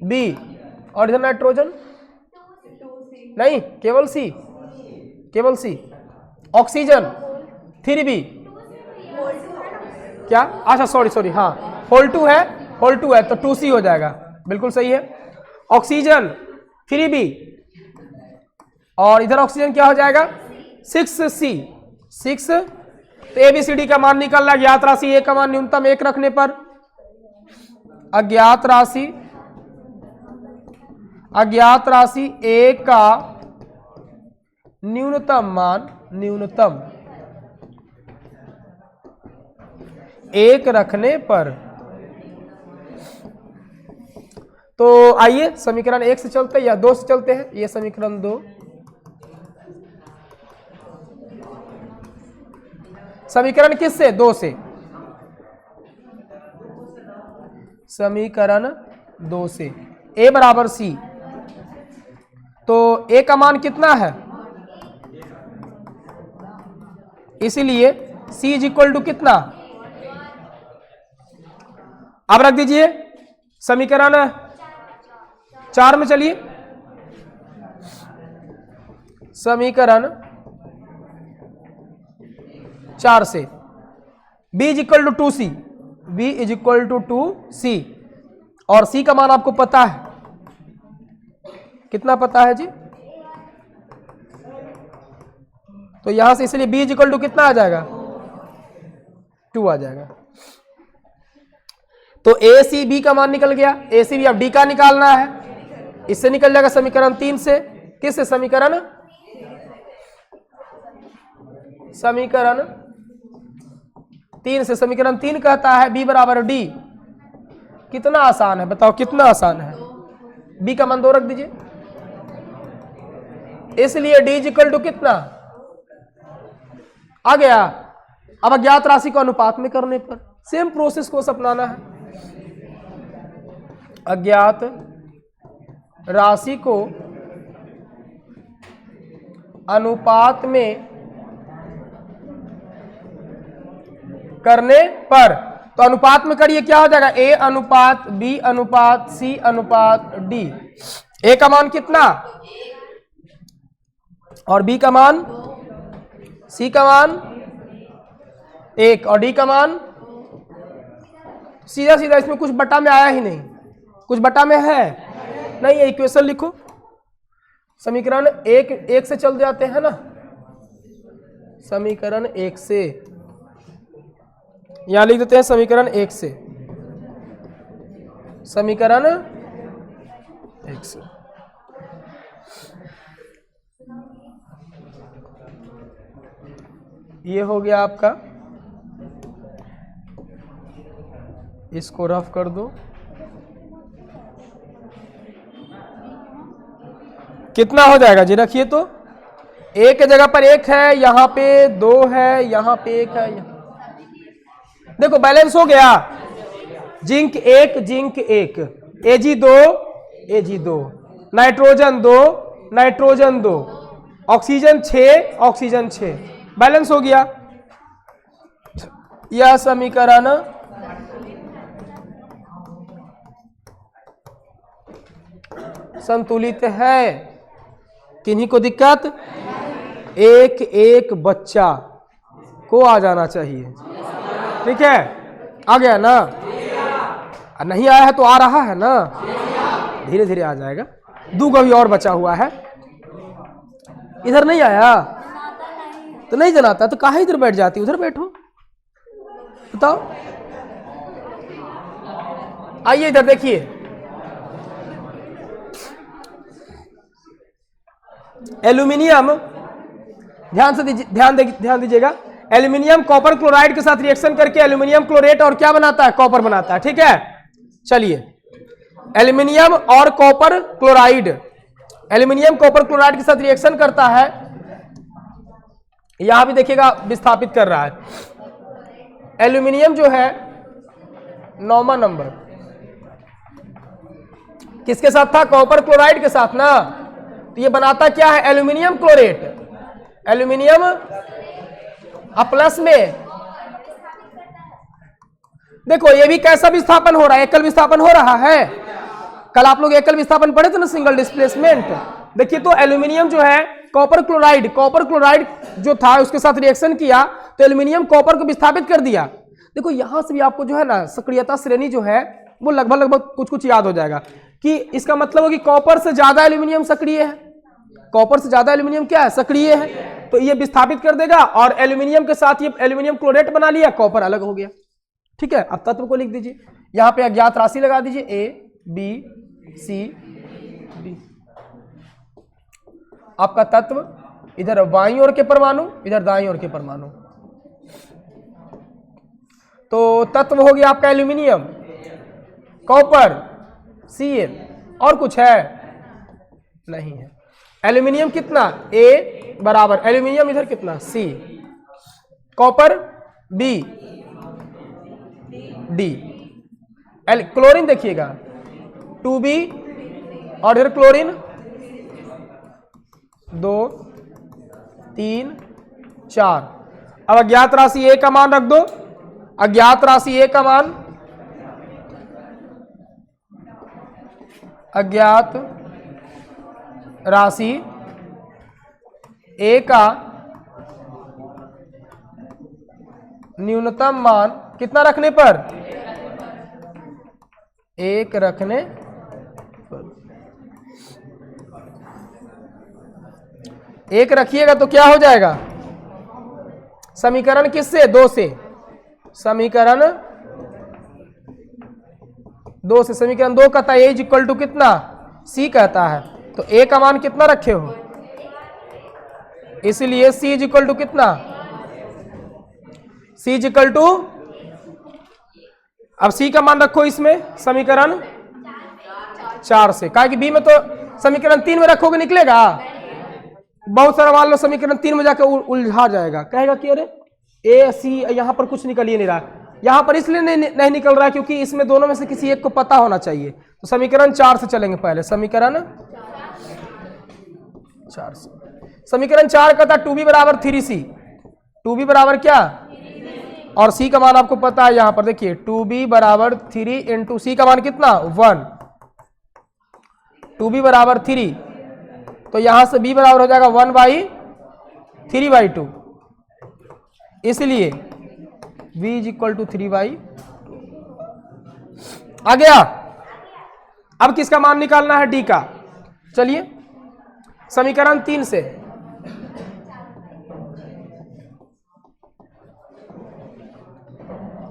B और इधर नाइट्रोजन नहीं, केवल C, केवल C, ऑक्सीजन 3B क्या, अच्छा सॉरी हाँ, होल 2 है तो 2C हो जाएगा, बिल्कुल सही है। ऑक्सीजन 3B और इधर ऑक्सीजन क्या हो जाएगा 6C, 6। तो ABCD का मान निकल रहा है। ज्ञात राशि A का मान न्यूनतम 1 रखने पर, अज्ञात राशि A का न्यूनतम मान, न्यूनतम 1 रखने पर। तो आइए समीकरण 1 से चलते हैं या 2 से चलते हैं। ये समीकरण 2, समीकरण किससे? 2 से। समीकरण 2 से A बराबर C, तो A का मान कितना है? इसीलिए C इज इक्वल टू कितना? अब रख दीजिए समीकरण 4 में। चलिए समीकरण 4 से B is equal to 2C, B is equal to 2C, और C का मान आपको पता है, कितना पता है जी? तो यहां से इसलिए B इज इक्वल टू कितना आ जाएगा? 2 आ जाएगा। तो ACB का मान निकल गया। ACB अब D का निकालना है, इससे निकल जाएगा समीकरण 3 से। किससे? समीकरण 3 से। समीकरण 3 कहता है B बराबर D। कितना आसान है, बताओ कितना आसान है। B का मान 2 रख दीजिए, इसलिए D इज इक्वल टू कितना आ गया। अब अज्ञात राशि को अनुपात में करने पर सेम प्रोसेस को अपनाना है। अज्ञात राशि को अनुपात में करने पर, तो अनुपात में करिए, क्या हो जाएगा? A अनुपात B अनुपात C अनुपात D। A का मान कितना और B का मान, C का मान 1 और D का मान, सीधा सीधा। इसमें कुछ बटा में आया ही नहीं, कुछ बटा में है नहीं। ये इक्वेशन लिखो, समीकरण 1 से चल जाते हैं ना, समीकरण 1 से यहां लिख देते हैं, समीकरण 1 से, समीकरण 1 से। ये हो गया आपका, इसको रफ कर दो। कितना हो जाएगा जी? रखिए तो 1 की जगह पर 1 है, यहां पे 2 है, यहां पे 1 है। देखो बैलेंस हो गया। Zinc 1 zinc 1, Ag2 Ag2, nitrogen 2 nitrogen 2, oxygen 6 oxygen 6, balance हो गया। यह समीकरण संतुलित है। किन्हीं को दिक्कत? एक एक बच्चा को आ जाना चाहिए, ठीक है? आ गया ना? नहीं आया है तो आ रहा है ना, धीरे धीरे आ जाएगा। 2 कभी और बचा हुआ है, इधर नहीं आया तो नहीं जनाता, तो काहे इधर बैठ जाती? उधर बैठो, बताओ। आइए इधर देखिए, एल्यूमिनियम, ध्यान दीजिएगा। एल्यूमिनियम कॉपर क्लोराइड के साथ रिएक्शन करके एल्यूमिनियम क्लोरेट और क्या बनाता है? कॉपर बनाता है, ठीक है? चलिए, एल्यूमिनियम और copper chloride, aluminium copper chloride के साथ रिएक्शन करता है। यहां भी देखिएगा विस्थापित कर रहा है। एल्यूमिनियम जो है 9वां नंबर किसके साथ था? कॉपर क्लोराइड के साथ ना। तो ये बनाता क्या है? एल्यूमिनियम क्लोरेट, एल्यूमिनियम प्लस में। देखो ये भी कैसा विस्थापन हो रहा है? एकल विस्थापन हो रहा है। कल आप लोग एकल विस्थापन पढ़े थे ना, सिंगल डिस्प्लेसमेंट। देखिए तो एल्यूमिनियम जो है कॉपर क्लोराइड जो था उसके साथ रिएक्शन किया तो एल्यूमिनियम कॉपर को विस्थापित कर दिया। देखो यहां से भी आपको जो है ना सक्रियता श्रेणी जो है वो लगभग कुछ याद हो जाएगा कि इसका मतलब है कि कॉपर से ज्यादा एल्यूमिनियम सक्रिय है, कॉपर से ज्यादा एल्यूमिनियम क्या है? सक्रिय है। तो ये विस्थापित कर देगा और एल्यूमिनियम के साथ ये एल्यूमिनियम क्लोरेट बना लिया, कॉपर अलग हो गया, ठीक है? अब तत्व को लिख दीजिए, यहां पे अज्ञात राशि लगा दीजिए, A B C D। आपका तत्व इधर बाईं ओर के परमाणु, इधर दाईं ओर के परमाणु। तो तत्व हो गया आपका एल्यूमिनियम, कॉपर, Cl, और कुछ है? नहीं है। एल्यूमिनियम कितना? A बराबर एल्यूमिनियम इधर कितना? C, copper B, D. Chlorine देखिएगा 2B और इधर क्लोरीन 2 3 4। अब अज्ञात राशि ए का मान रख दो। अज्ञात राशि ए का मान, अज्ञात राशि ए का न्यूनतम मान कितना रखने पर? 1 रखने पर। 1 रखिएगा तो क्या हो जाएगा? समीकरण किससे? 2 से। समीकरण 2 से। समीकरण 2 कहता है ए इज इक्वल टू कितना? सी कहता है। तो ए का मान कितना रखे हो? इसलिए सी इज इक्वल टू कितना? सी इज इक्वल टू, अब सी का मान रखो इसमें समीकरण 4 से। कहा कि बी में तो समीकरण 3 में रखोगे निकलेगा। बहुत सारा मान लो समीकरण 3 में जाकर उलझा जाएगा, कहेगा कि अरे ए सी यहां पर कुछ निकल ही नहीं रहा। यहां पर इसलिए नहीं निकल रहा है क्योंकि इसमें दोनों में से किसी एक को पता होना चाहिए। तो समीकरण 4 से चलेंगे पहले। समीकरण 4 से। समीकरण 4 का था 2b बराबर 3c। 2b बराबर क्या? और c का मान आपको पता है, यहां पर देखिए 2b बराबर 3 इंटू सी का मान कितना? 1। 2b बराबर 3, तो यहां से b बराबर हो जाएगा 1/3/2। इसलिए v इज इक्वल टू 3/2 आ गया। अब किसका मान निकालना है? d का। चलिए समीकरण 3 से।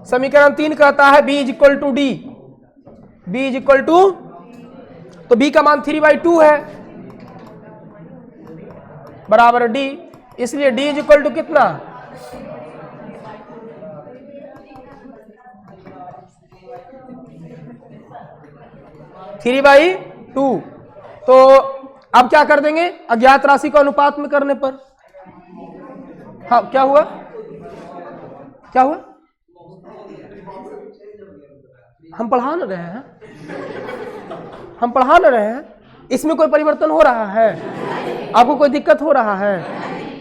समीकरण 3 कहता है b is equal to D. b is equal to, तो b का मान 3/2 है बराबर d। इसलिए d इज इक्वल टू कितना? 3/2। तो अब क्या कर देंगे? अज्ञात राशि को अनुपात में करने पर। हाँ क्या हुआ? क्या हुआ? हम पढ़ा न रहे हैं, हम पढ़ा न रहे हैं। इसमें कोई परिवर्तन हो रहा है? आपको कोई दिक्कत हो रहा है?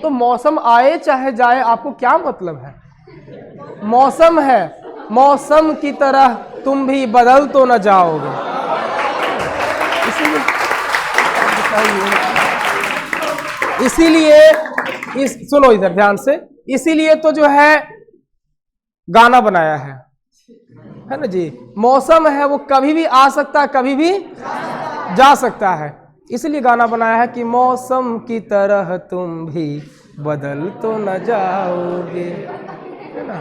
तो मौसम आए चाहे जाए आपको क्या मतलब है? मौसम है, मौसम की तरह तुम भी बदल तो न जाओगे। इसीलिए सुनो इधर ध्यान से, इसीलिए तो जो है गाना बनाया है ना जी। मौसम है वो कभी भी आ सकता है, कभी भी जा सकता है। इसलिए गाना बनाया है कि मौसम की तरह तुम भी बदल तो न जाओगे, है ना।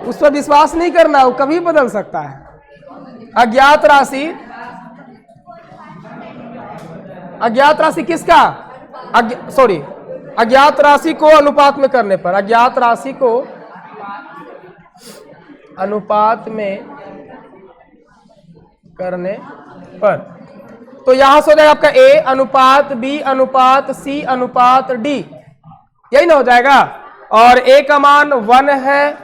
उस पर विश्वास नहीं करना, वो कभी बदल सकता है। अज्ञात राशि, अज्ञात राशि किसका? सॉरी, अज्ञात राशि को अनुपात में करने पर। अज्ञात राशि को अनुपात में करने पर तो यहां से हो जाएगा आपका a अनुपात b अनुपात c अनुपात d, यही ना हो जाएगा। और a का मान 1 है,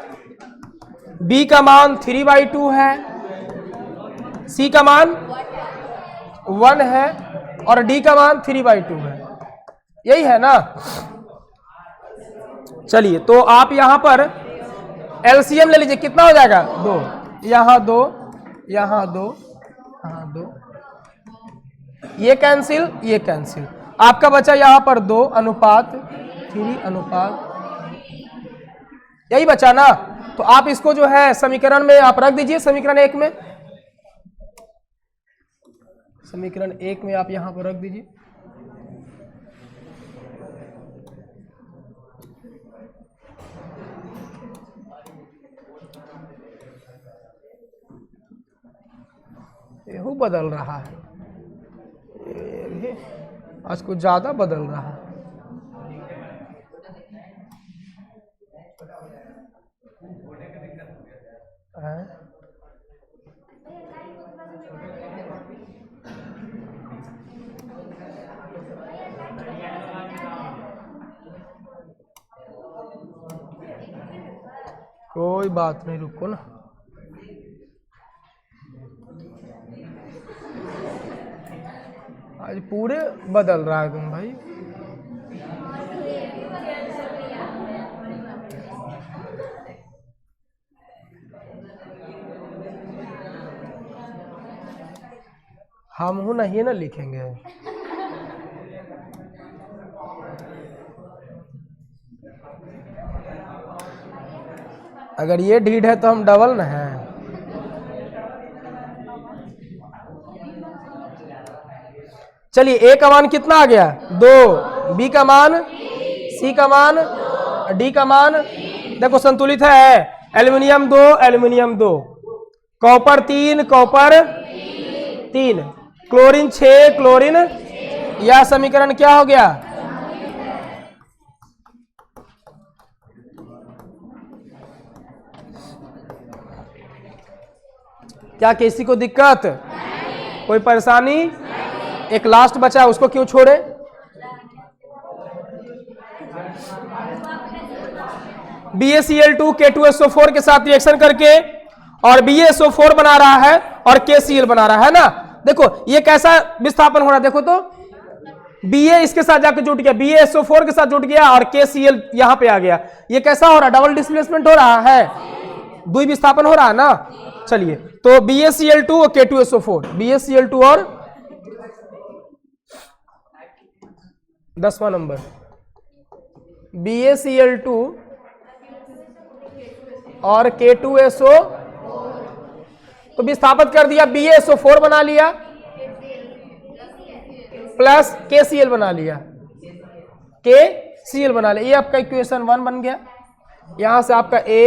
b का मान 3/2 है, c का मान 1 है और d का मान 3/2 है। यही है ना। चलिए तो आप यहां पर एलसीएम ले लीजिए, कितना हो जाएगा? 2, यहां 2, यहां 2, यहां 2, ये कैंसिल, ये कैंसिल। आपका बचा यहां पर 2 अनुपात 3 अनुपात, यही बचा ना। तो आप इसको जो है समीकरण में आप रख दीजिए। समीकरण 1 में, समीकरण 1 में आप यहां पर रख दीजिए। यहू बदल रहा है, आज कुछ ज्यादा बदल रहा है। कोई बात नहीं, रुको ना। आज पूरे बदल रहा है तुम भाई। हम हूं नहीं ना लिखेंगे। अगर ये ढीठ है तो हम डबल ना है। चलिए, ए का मान कितना आ गया? 2, बी का मान, सी का मान, डी का मान। देखो संतुलित है। Aluminium 2, aluminium 2, copper 3, copper 3, chlorine 6, chlorine. यह समीकरण क्या हो गया? क्या किसी को दिक्कत, कोई परेशानी? एक लास्ट बचा है, उसको क्यों छोड़े? BaCl2 K2SO4 के साथ रिएक्शन करके और BaSO4 बना रहा है और KCl बना रहा है ना। देखो ये कैसा विस्थापन हो रहा है, देखो तो Ba इसके साथ जाकर जुट गया, BaSO4 के साथ जुट गया और KCl यहां पे आ गया। ये कैसा हो रहा है? डबल डिस्प्लेसमेंट हो रहा है, द्वि विस्थापन हो रहा है ना। चलिए, तो BaCl2 और K2SO4, BaCl2 और 10वां नंबर, BaCl2 और K2SO, तो विस्थापित कर दिया, BaSO4 बना लिया प्लस KCl बना लिया, KCl बना लिया। ये आपका इक्वेशन 1 बन गया। यहां से आपका A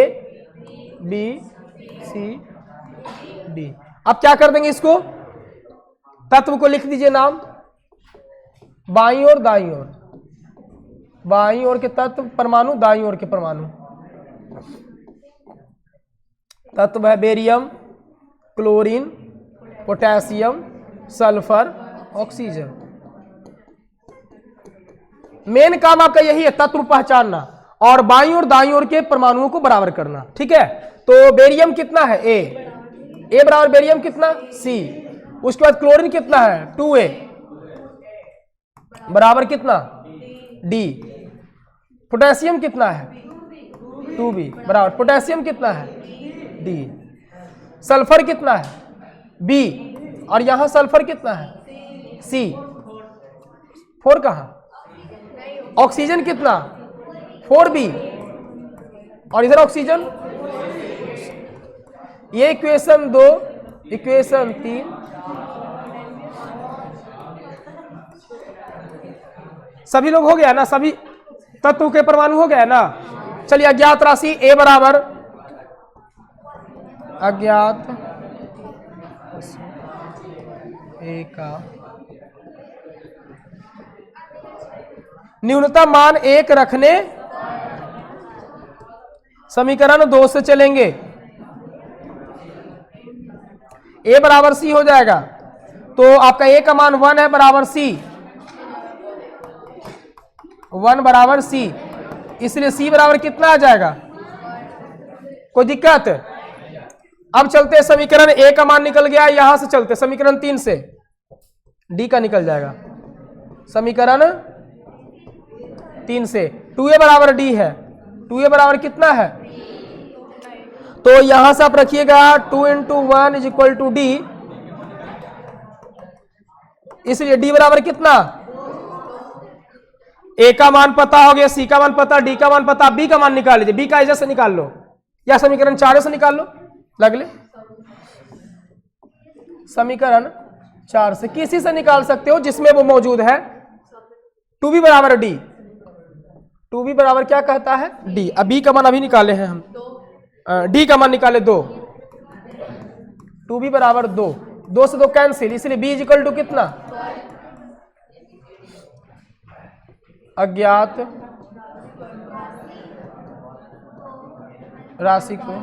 B C D। अब क्या कर देंगे इसको? तत्व को लिख दीजिए नाम, बाईं ओर दाईं ओर, बाईं ओर के तत्व परमाणु, दाईं ओर के परमाणु। तत्व है barium, chlorine, potassium, sulphur, oxygen. Main काम आपका यही है, तत्व पहचानना और बाईं और दाईं ओर के परमाणुओं को बराबर करना। ठीक है, तो बेरियम कितना है? ए बराबर बेरियम कितना? C। उसके बाद क्लोरीन कितना है? 2A बराबर कितना? D। पोटेशियम कितना है? 2B बराबर पोटेशियम कितना है? D। सल्फर कितना है? B। और यहां सल्फर कितना है? C। 4 कहां? ऑक्सीजन कितना? 4B। और इधर ऑक्सीजन। ये इक्वेशन 2, इक्वेशन 3, सभी लोग हो गया ना, सभी तत्वों के परमाणु हो गया ना। चलिए, अज्ञात राशि A बराबर अज्ञात A का न्यूनतम मान 1 रखने, समीकरण 2 से चलेंगे। A बराबर C हो जाएगा, तो आपका A का मान 1 है बराबर C, 1 बराबर C, इसलिए C बराबर कितना आ जाएगा? कोई दिक्कत? अब चलते समीकरण A का मान निकल गया, यहां से चलते समीकरण 3 से D का निकल जाएगा। समीकरण 3 से 2A बराबर D है, 2A बराबर कितना है? तो यहां से आप रखिएगा 2 × 1 = D, इसलिए D बराबर कितना? A का मान पता हो गया, C का मान पता, D का मान पता, B का मान निकाल लीजिए। B का एजा से निकाल लो या समीकरण 4 से निकाल लो, लगले समीकरण 4 से किसी से निकाल सकते हो जिसमें वो मौजूद है। 2B बराबर D, 2B बराबर क्या कहता है? D। अब B का मान अभी निकाले हैं हम, D का मान निकाले 2, 2B बराबर 2, 2 से 2 कैंसिल, इसलिए B = कितना? अज्ञात राशि को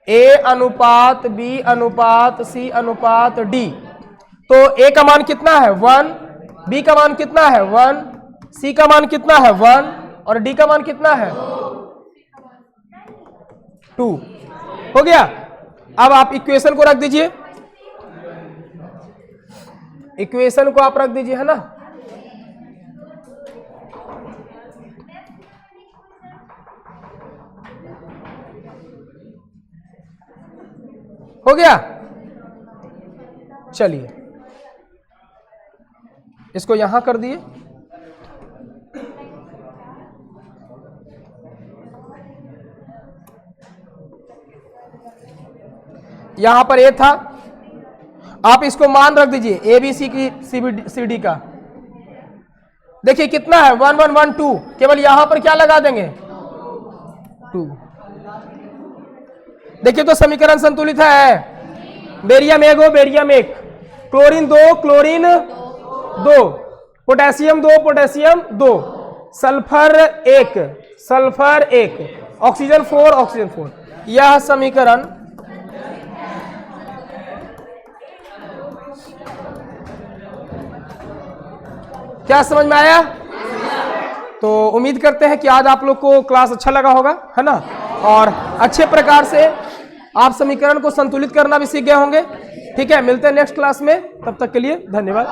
A अनुपात B अनुपात C अनुपात D। तो A का मान कितना है? 1, बी का मान कितना है 1, सी का मान कितना है 1 और डी का मान कितना है 2। हो गया। अब आप इक्वेशन को रख दीजिए, इक्वेशन को आप रख दीजिए, है ना। हो गया। चलिए इसको यहां कर दिए। यहां पर ए था, आप इसको मान रख दीजिए ए बी सी की सी डी का। देखिए कितना है 1 1 1 2, केवल यहां पर क्या लगा देंगे 2। देखिए तो समीकरण संतुलित है। बेरियम 1 हो, barium 1, chlorine 2 chlorine 2, potassium 2 potassium 2, sulphur 1 sulphur 1, oxygen 4 oxygen 4। यह समीकरण क्या समझ में आया? तो उम्मीद करते हैं कि आज आप लोग को क्लास अच्छा लगा होगा, है ना, और अच्छे प्रकार से आप समीकरण को संतुलित करना भी सीख गए होंगे। ठीक है, मिलते हैं नेक्स्ट क्लास में, तब तक के लिए धन्यवाद।